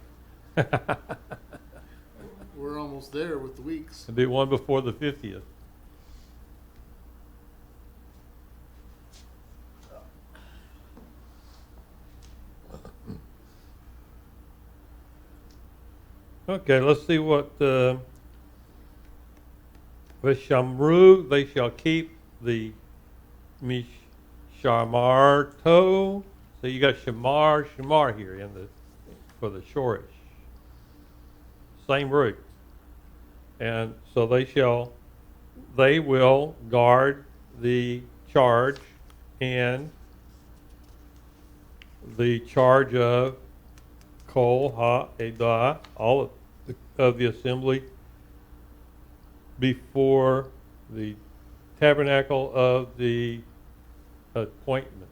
We're almost there with the weeks. It'd be one before the 50th. Okay, let's see what Veshamru, they shall keep the Mishamarto. So you got Shamar here in the for the shorish. Same root. And so they will guard the charge and the charge of Kol Ha-edah, all of the assembly, before the tabernacle of the appointments.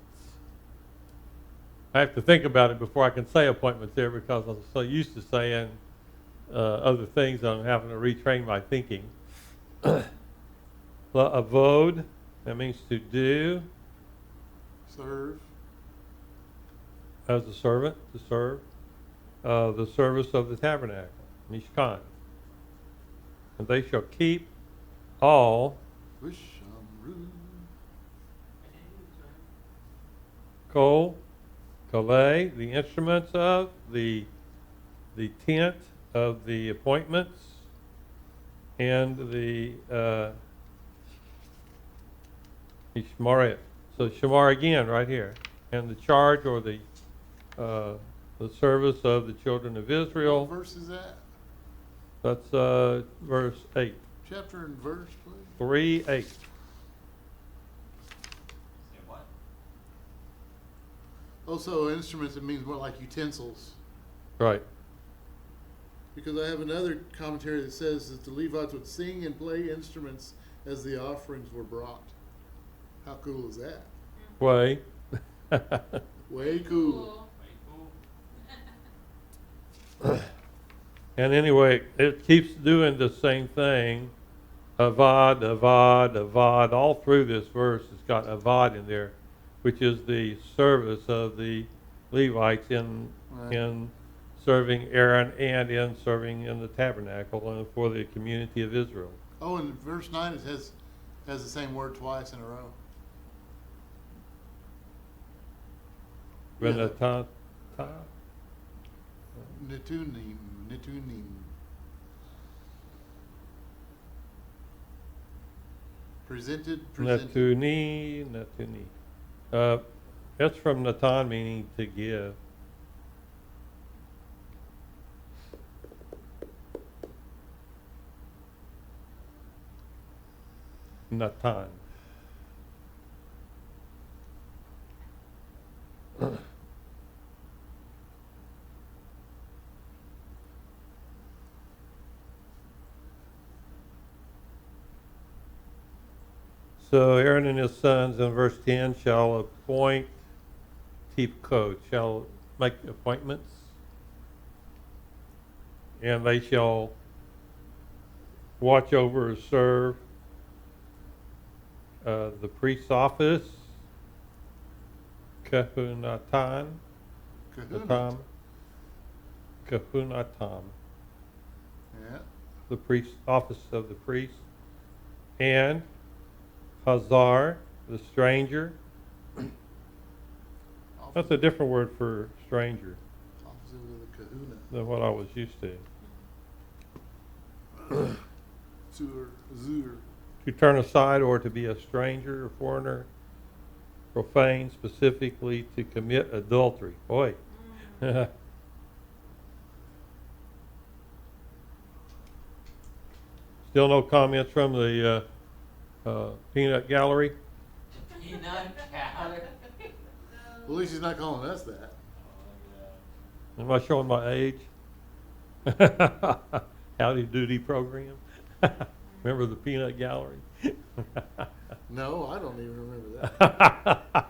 I have to think about it before I can say appointments there because I'm so used to saying other things. I'm having to retrain my thinking. Avod, that means to do. Serve. As a servant, to serve. The service of the tabernacle, Mishkan. And they shall keep all Vishamru. kol, kale, the instruments of the tent of the appointments, and the Shemarit. So Shemar again, right here, and the charge or the service of the children of Israel. What verse is that? That's verse 8. Chapter and verse, please. 3:8. Say what? Also, instruments, it means more like utensils. Right. Because I have another commentary that says that the Levites would sing and play instruments as the offerings were brought. How cool is that? Way. Way cool. And anyway, it keeps doing the same thing. Avad, avad, avad. All through this verse, it's got avad in there, which is the service of the Levites in serving Aaron and in serving in the tabernacle and for the community of Israel. Oh, and verse 9 it has the same word twice in a row. Yeah. Nitunim. Presented. Natuni. That's from Natan, meaning to give. Natan. So Aaron and his sons in verse 10 shall appoint tipkot, shall make appointments, and they shall watch over or serve the priest's office, kahunatan, kahunatam, Yeah. the priest office of the priest, and Hazar, the stranger. That's a different word for stranger Opposite of the kahuna. than what I was used to. Zur. To turn aside or to be a stranger, a foreigner, profane, specifically to commit adultery. Boy. Still no comments from the peanut gallery? Peanut gallery? Well, at least he's not calling us that. Am I showing my age? Howdy Doody program. Remember the peanut gallery? No, I don't even remember that.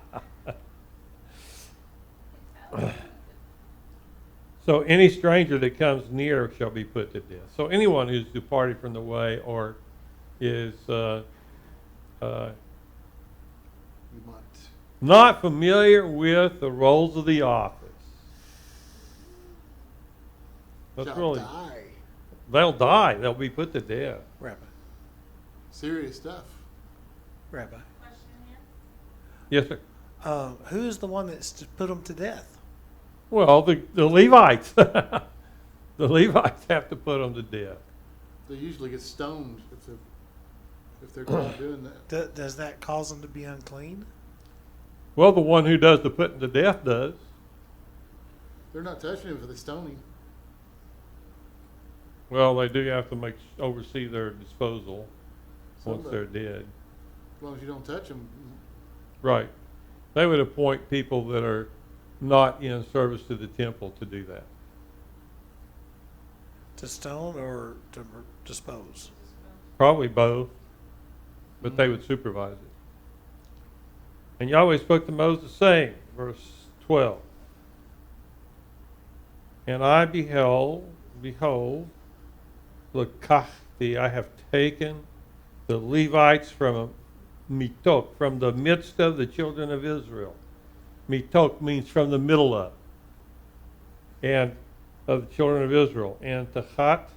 So any stranger that comes near shall be put to death. So anyone who's departed from the way or is You might. not familiar with the roles of the office. That's Shall really, die. they'll die. They'll be put to death. Rabbi, Serious stuff. Rabbi, Question here? Yes, sir. who's the one that's to put them to death? Well, the Levites. The Levites have to put them to death. They usually get stoned if they're caught doing that. Does that cause them to be unclean? Well, the one who does the putting to death does. They're not touching him for the stoning. Well, they do have to oversee their disposal once Somebody. they're dead. As long as you don't touch them. Right. They would appoint people that are not in service to the temple to do that. To stone or to dispose? Probably both, but they would supervise it. And Yahweh spoke to Moses, saying, verse 12, and I behold, Lekachti, I have taken the Levites from Mitok, from the midst of the children of Israel. Mitok means from the middle of, and of the children of Israel. And Tachat,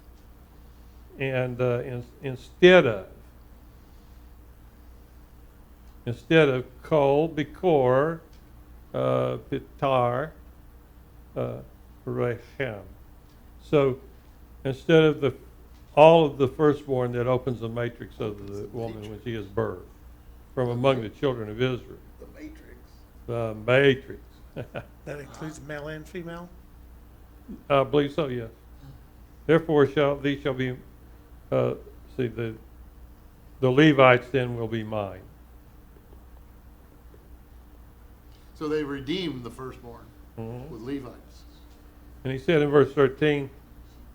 and instead of Kol, Bikor, Pitar, Rechem. So instead of all of the firstborn that opens the matrix of the woman when she gives birth, from among the children of Israel. The matrix. The matrix. That includes male and female? I believe so, yes. Therefore these shall be, the Levites then will be mine. So they redeemed the firstborn Mhm. with Levites. And he said in verse 13,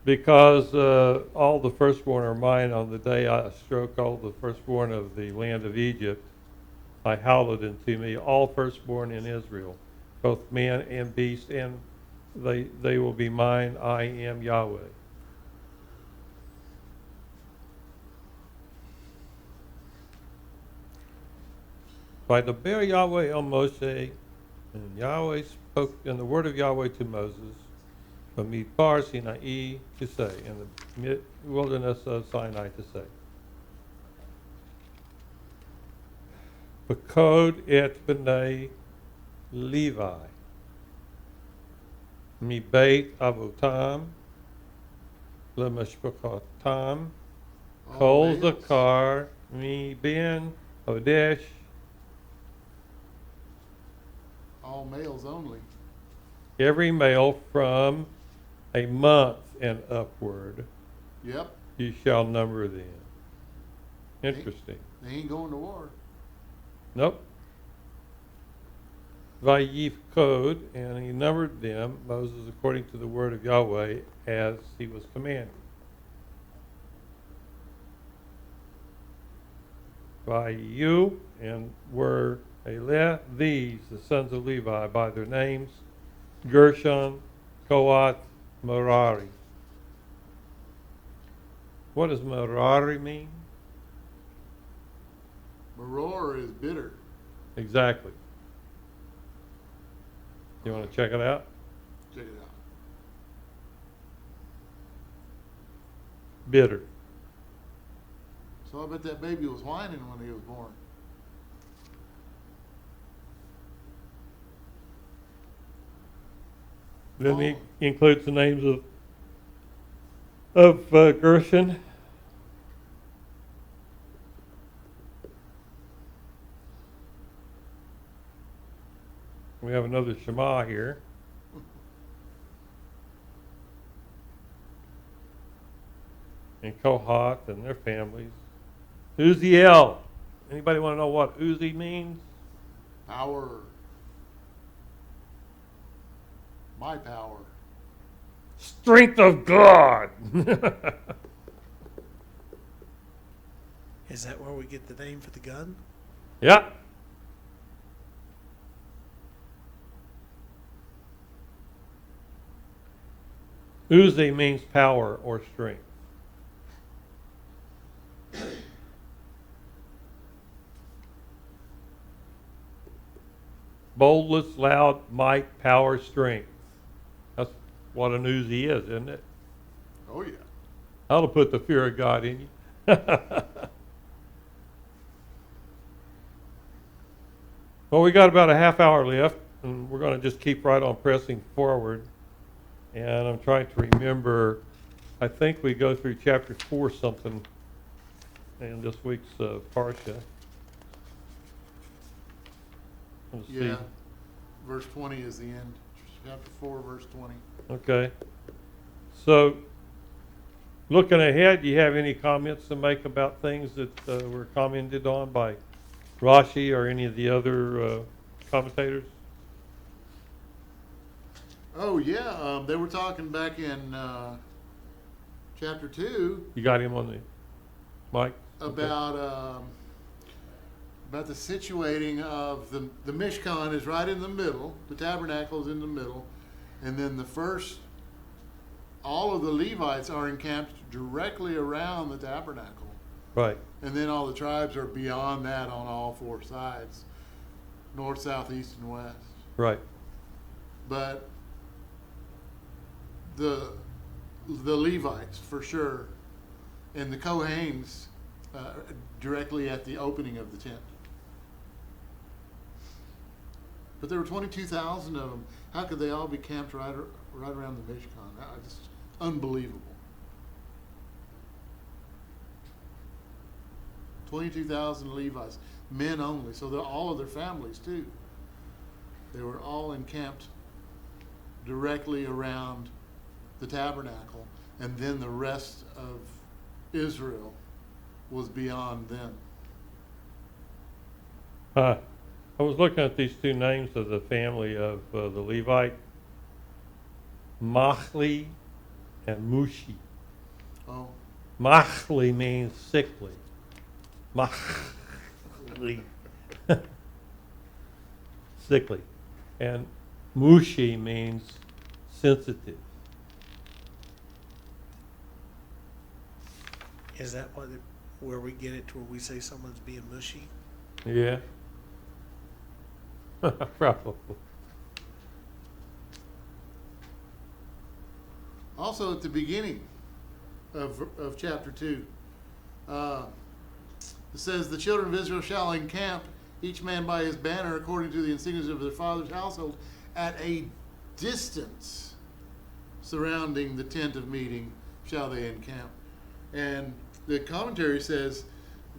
because all the firstborn are mine on the day I stroke all the firstborn of the land of Egypt, I hallowed unto me all firstborn in Israel, both man and beast, and they will be mine. I am Yahweh. By the bear Yahweh on Moshe, and Yahweh spoke, and the word of Yahweh to Moses, Bemidbar Sinai to say, in the wilderness of Sinai to say. Pakod et b'nei Levi, mi beit avotam, lemeshpachotam, kol All males. zakar, mi ben Hodesh, All males only. every male from a month and upward, Yep. you shall number them. Interesting. They ain't going to war. Nope. Vayif code, and he numbered them, Moses, according to the word of Yahweh, as he was commanded. Vayu, and were these, the sons of Levi, by their names, Gershon, Kohath, Merari. What does Merari mean? Maror is bitter. Exactly. You want to check it out? Check it out. Bitter. So I bet that baby was whining when he was born. Then he includes the names of Gershon. We have another Shema here. And Kohath and their families. Uziel. Anybody want to know what Uzi means? Power. My power. Strength of God. Is that where we get the name for the gun? Yeah. Uzi means power or strength. Boldness, loud, might, power, strength. That's what an Uzi is, isn't it? Oh yeah. That'll put the fear of God in you. Well, we got about a half hour left, and we're going to just keep right on pressing forward. And I'm trying to remember, I think we go through chapter 4 something in this week's parshah. Let's see. Yeah. Verse 20 is the end. Chapter 4, verse 20. Okay. So, looking ahead, do you have any comments to make about things that were commented on by Rashi or any of the other commentators? Oh yeah, they were talking back in chapter 2 You got him on the mic? Okay. about the situating of the Mishkan is right in the middle, the tabernacle is in the middle, and then all of the Levites are encamped directly around the tabernacle. Right. And then all the tribes are beyond that on all four sides, north, south, east, and west. Right. But the Levites, for sure, and the Kohanes directly at the opening of the tent. But there were 22,000 of them. How could they all be camped right around the Mishkan? Just unbelievable. 22,000 Levites, men only. So all of their families too. They were all encamped directly around the tabernacle, and then the rest of Israel was beyond them. I was looking at these two names of the family of the Levite, Machli and Mushi. Oh, Machli means sickly. Machli. Sickly. And Mushi means sensitive. Is that where we get it to where we say someone's being mushy? Yeah. Probably. also at the beginning of chapter 2, it says, the children of Israel shall encamp, each man by his banner, according to the insignias of their father's household, at a distance surrounding the tent of meeting shall they encamp. And the commentary says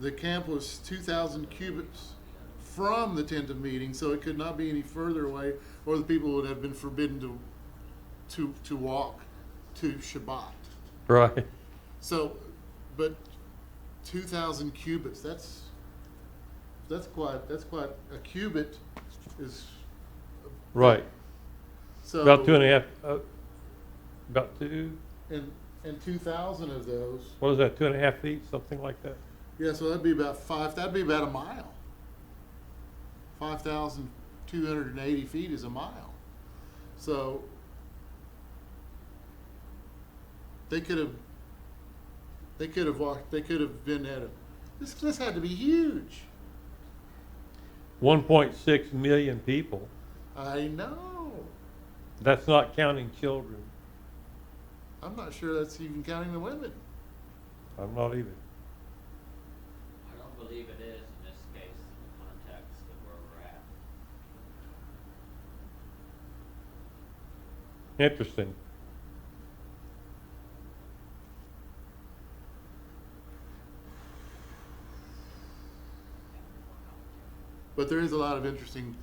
the camp was 2,000 cubits from the tent of meeting, so it could not be any further away, or the people would have been forbidden to walk to Shabbat. Right. So, but 2,000 cubits, that's quite a cubit is Right. so About 2.5, about two, and 2,000 of those. what is that, 2.5 feet, something like that? Yeah, so that'd be about a mile. 5,280 feet is a mile. So they could have walked. They could have been at this had to be huge. 1.6 million people. I know. That's not counting children. I'm not sure that's even counting the women. I'm not even. I don't believe it is in this case, in the context of where we're at. Interesting. But there is a lot of interesting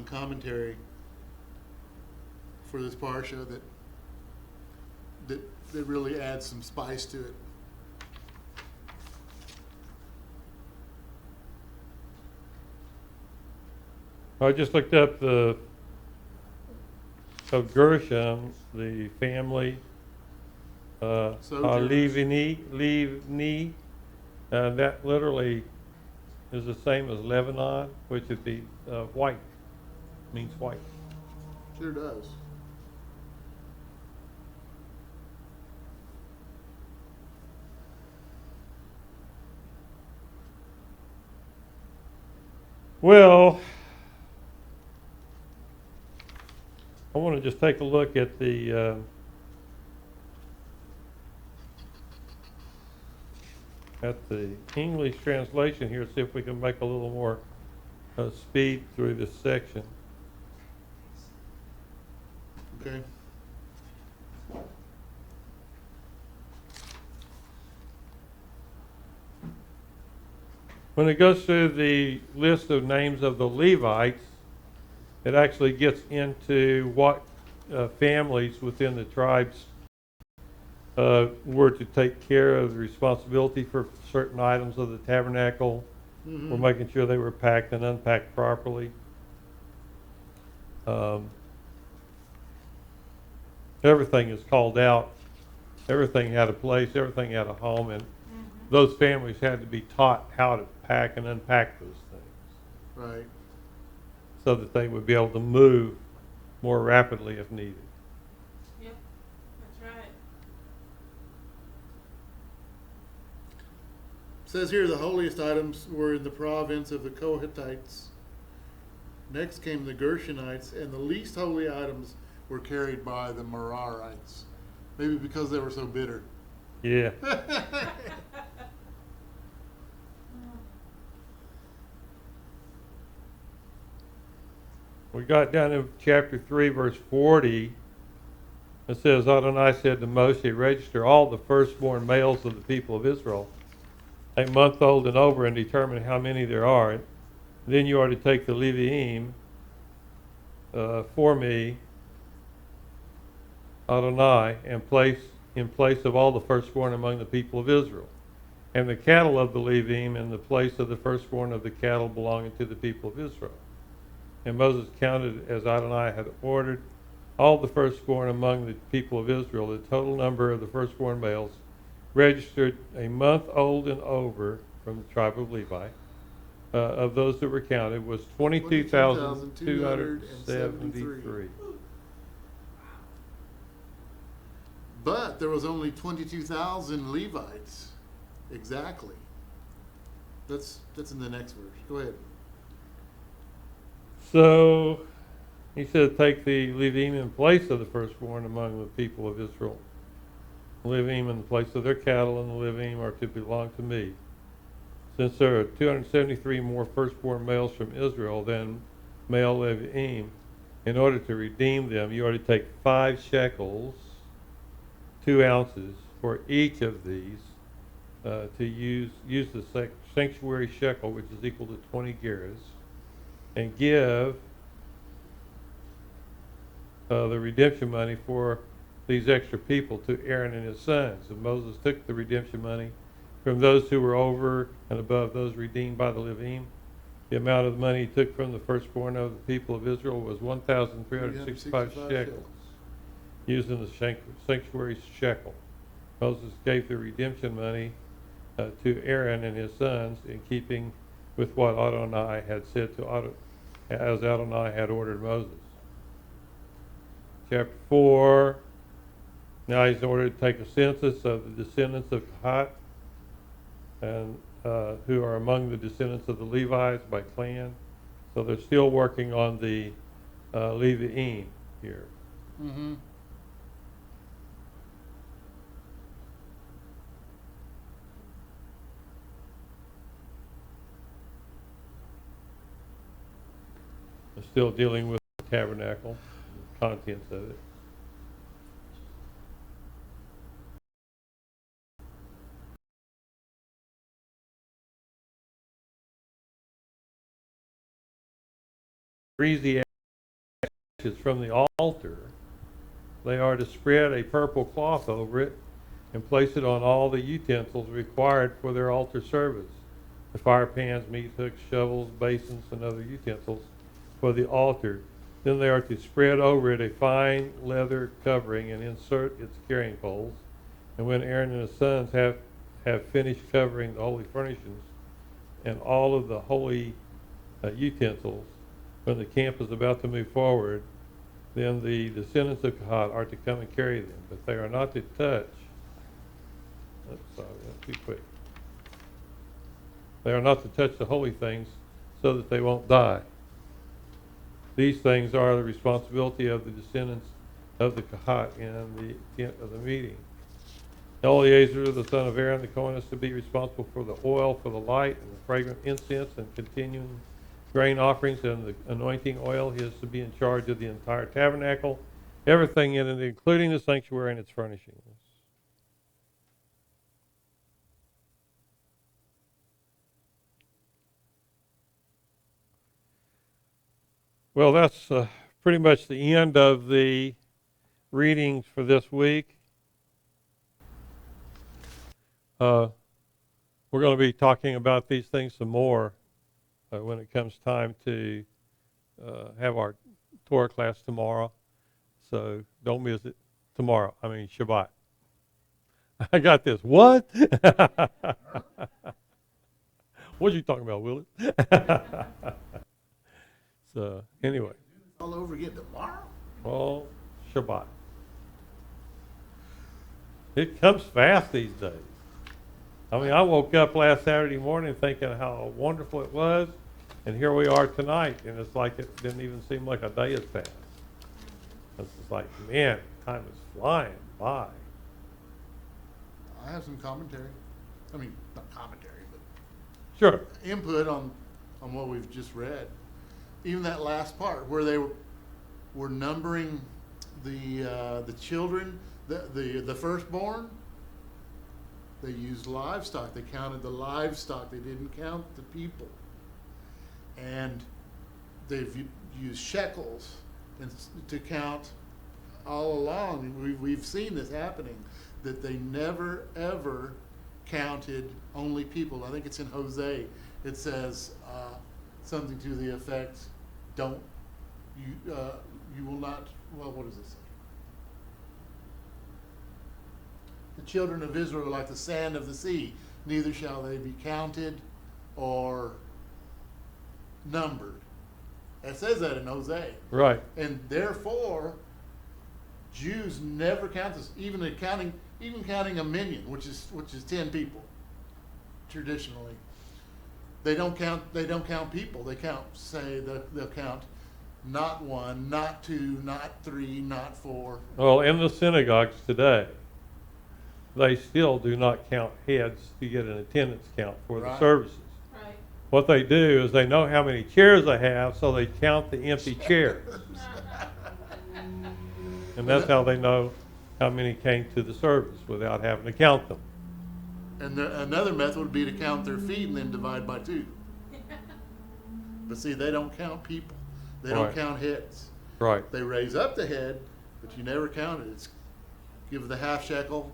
commentary for this parshah that really adds some spice to it. I just looked up the of Gershom, the family, Sojourners. Livni, that literally is the same as Lebanon, which would be white, means white. Sure does. Well, I want to just take a look at the English translation here, see if we can make a little more speed through this section. Okay. When it goes through the list of names of the Levites, it actually gets into what families within the tribes were to take care of the responsibility for certain items of the tabernacle. Mm-hmm. We're making sure they were packed and unpacked properly. Everything is called out Everything had a place, everything had a home, and Mm-hmm. those families had to be taught how to pack and unpack those things Right. so that they would be able to move more rapidly if needed. Yep, that's right. It says here the holiest items were in the province of the Kohathites. Next came the Gershonites, and the least holy items were carried by the Merarites. Maybe because they were so bitter. Yeah. We got down to chapter 3, verse 40. It says, Adonai said to Moshe, register all the firstborn males of the people of Israel, a month old and over, and determine how many there are. Then you are to take the Leviim for me, Adonai, and place in place of all the firstborn among the people of Israel, and the cattle of the Leviim in the place of the firstborn of the cattle belonging to the people of Israel. And Moses counted as Adonai had ordered all the firstborn among the people of Israel. The total number of the firstborn males registered a month old and over from the tribe of Levi, of those that were counted, was 22,273. But there was only 22,000 Levites. Exactly. That's in the next verse. Go ahead. So he said, take the Levim in place of the firstborn among the people of Israel. Levim in the place of their cattle, and the Levim are to belong to me. Since there are 273 more firstborn males from Israel than male Levim, in order to redeem them, you are to take 5 shekels, 2 ounces, for each of these, to use the sanctuary shekel, which is equal to 20 gerahs, and give the redemption money for these extra people to Aaron and his sons. And Moses took the redemption money from those who were over and above those redeemed by the Levim. The amount of the money he took from the firstborn of the people of Israel was 1,365 shekels, using the sanctuary shekel. Moses gave the redemption money to Aaron and his sons in keeping with what Adonai had said as Adonai had ordered Moses. Chapter 4, now he's ordered to take a census of the descendants of Kohath, and who are among the descendants of the Levites by clan. So they're still working on the Leviim here. Mm-hmm. They're still dealing with the tabernacle, the contents of it. Greasy ashes from the altar, they are to spread a purple cloth over it and place it on all the utensils required for their altar service, the fire pans, meat hooks, shovels, basins, and other utensils for the altar. Then they are to spread over it a fine leather covering and insert its carrying poles. And when Aaron and his sons have finished covering the holy furnishings and all of the holy utensils, when the camp is about to move forward, then the descendants of Kohath are to come and carry them, but they are not to touch. Sorry, that's too quick. They are not to touch the holy things so that they won't die. These things are the responsibility of the descendants of the Kohath in the tent of the meeting. Eleazar, the son of Aaron, the Cohen, is to be responsible for the oil for the light and the fragrant incense and continuing grain offerings and the anointing oil. He is to be in charge of the entire tabernacle, everything in it, including the sanctuary and its furnishings. Well, that's pretty much the end of the readings for this week. We're going to be talking about these things some more when it comes time to have our Torah class tomorrow. So don't miss it tomorrow. I mean Shabbat. I got this. What? What you talking about, Willie? So, anyway. All over again tomorrow? Oh, Shabbat. It comes fast these days. I mean, I woke up last Saturday morning thinking how wonderful it was, and here we are tonight, and it's like it didn't even seem like a day has passed. It's just like, man, time is flying by. I have some commentary. I mean, not commentary, but Sure. input on what we've just read. Even that last part where they were numbering the children, the firstborn. They used livestock. They counted the livestock. They didn't count the people. And they've used shekels to count all along. We've seen this happening, that they never ever counted only people. I think it's in Hosea. It says something to the effect, "Don't you will not." Well, what does it say? The children of Israel are like the sand of the sea; neither shall they be counted or numbered. It says that in Hosea. Right. And therefore, Jews never count this, even counting a minion, which is 10 people. Traditionally, they don't count people. They they'll count not one, not two, not three, not four. Well, in the synagogues today, they still do not count heads to get an attendance count for the Right. services. Right. What they do is they know how many chairs they have, so they count the empty chairs. And that's how they know how many came to the service without having to count them. And another method would be to count their feet and then divide by 2. But see, they don't count people. They don't Right. count heads. Right. They raise up the head, but you never count it. It's give the half shekel,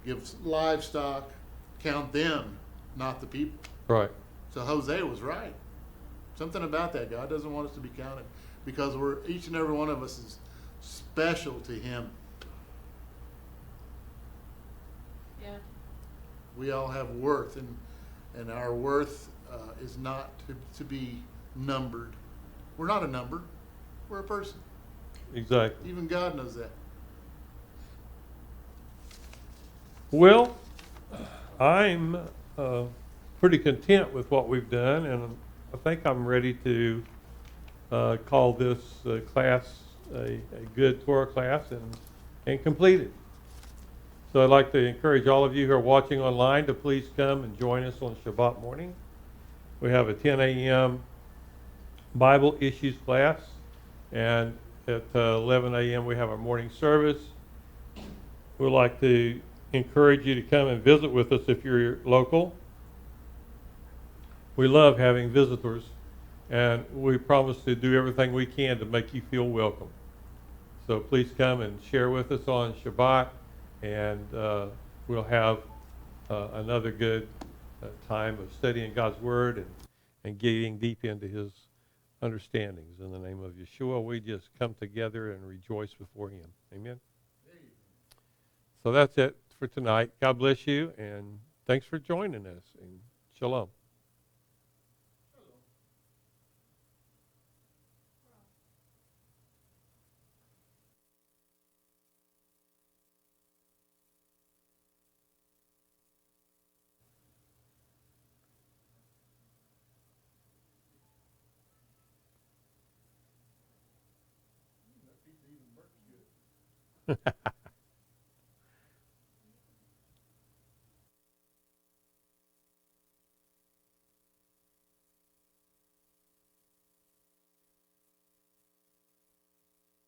give livestock, count them, not the people. Right. So Hosea was right. Something about that. God doesn't want us to be counted because each and every one of us is special to Him. Yeah. We all have worth, and our worth is not to be numbered. We're not a number. We're a person. Exactly. Even God knows that. Well, I'm pretty content with what we've done, and I think I'm ready to call this class a good Torah class and complete it. So I'd like to encourage all of you who are watching online to please come and join us on Shabbat morning. We have a 10 a.m. Bible issues class, and at 11 a.m. we have our morning service. We'd like to encourage you to come and visit with us if you're local. We love having visitors, and we promise to do everything we can to make you feel welcome. So please come and share with us on Shabbat, and we'll have another good time of studying God's Word and getting deep into His understandings. In the name of Yeshua, we just come together and rejoice before Him. Amen. So that's it for tonight. God bless you, and thanks for joining us. And Shalom.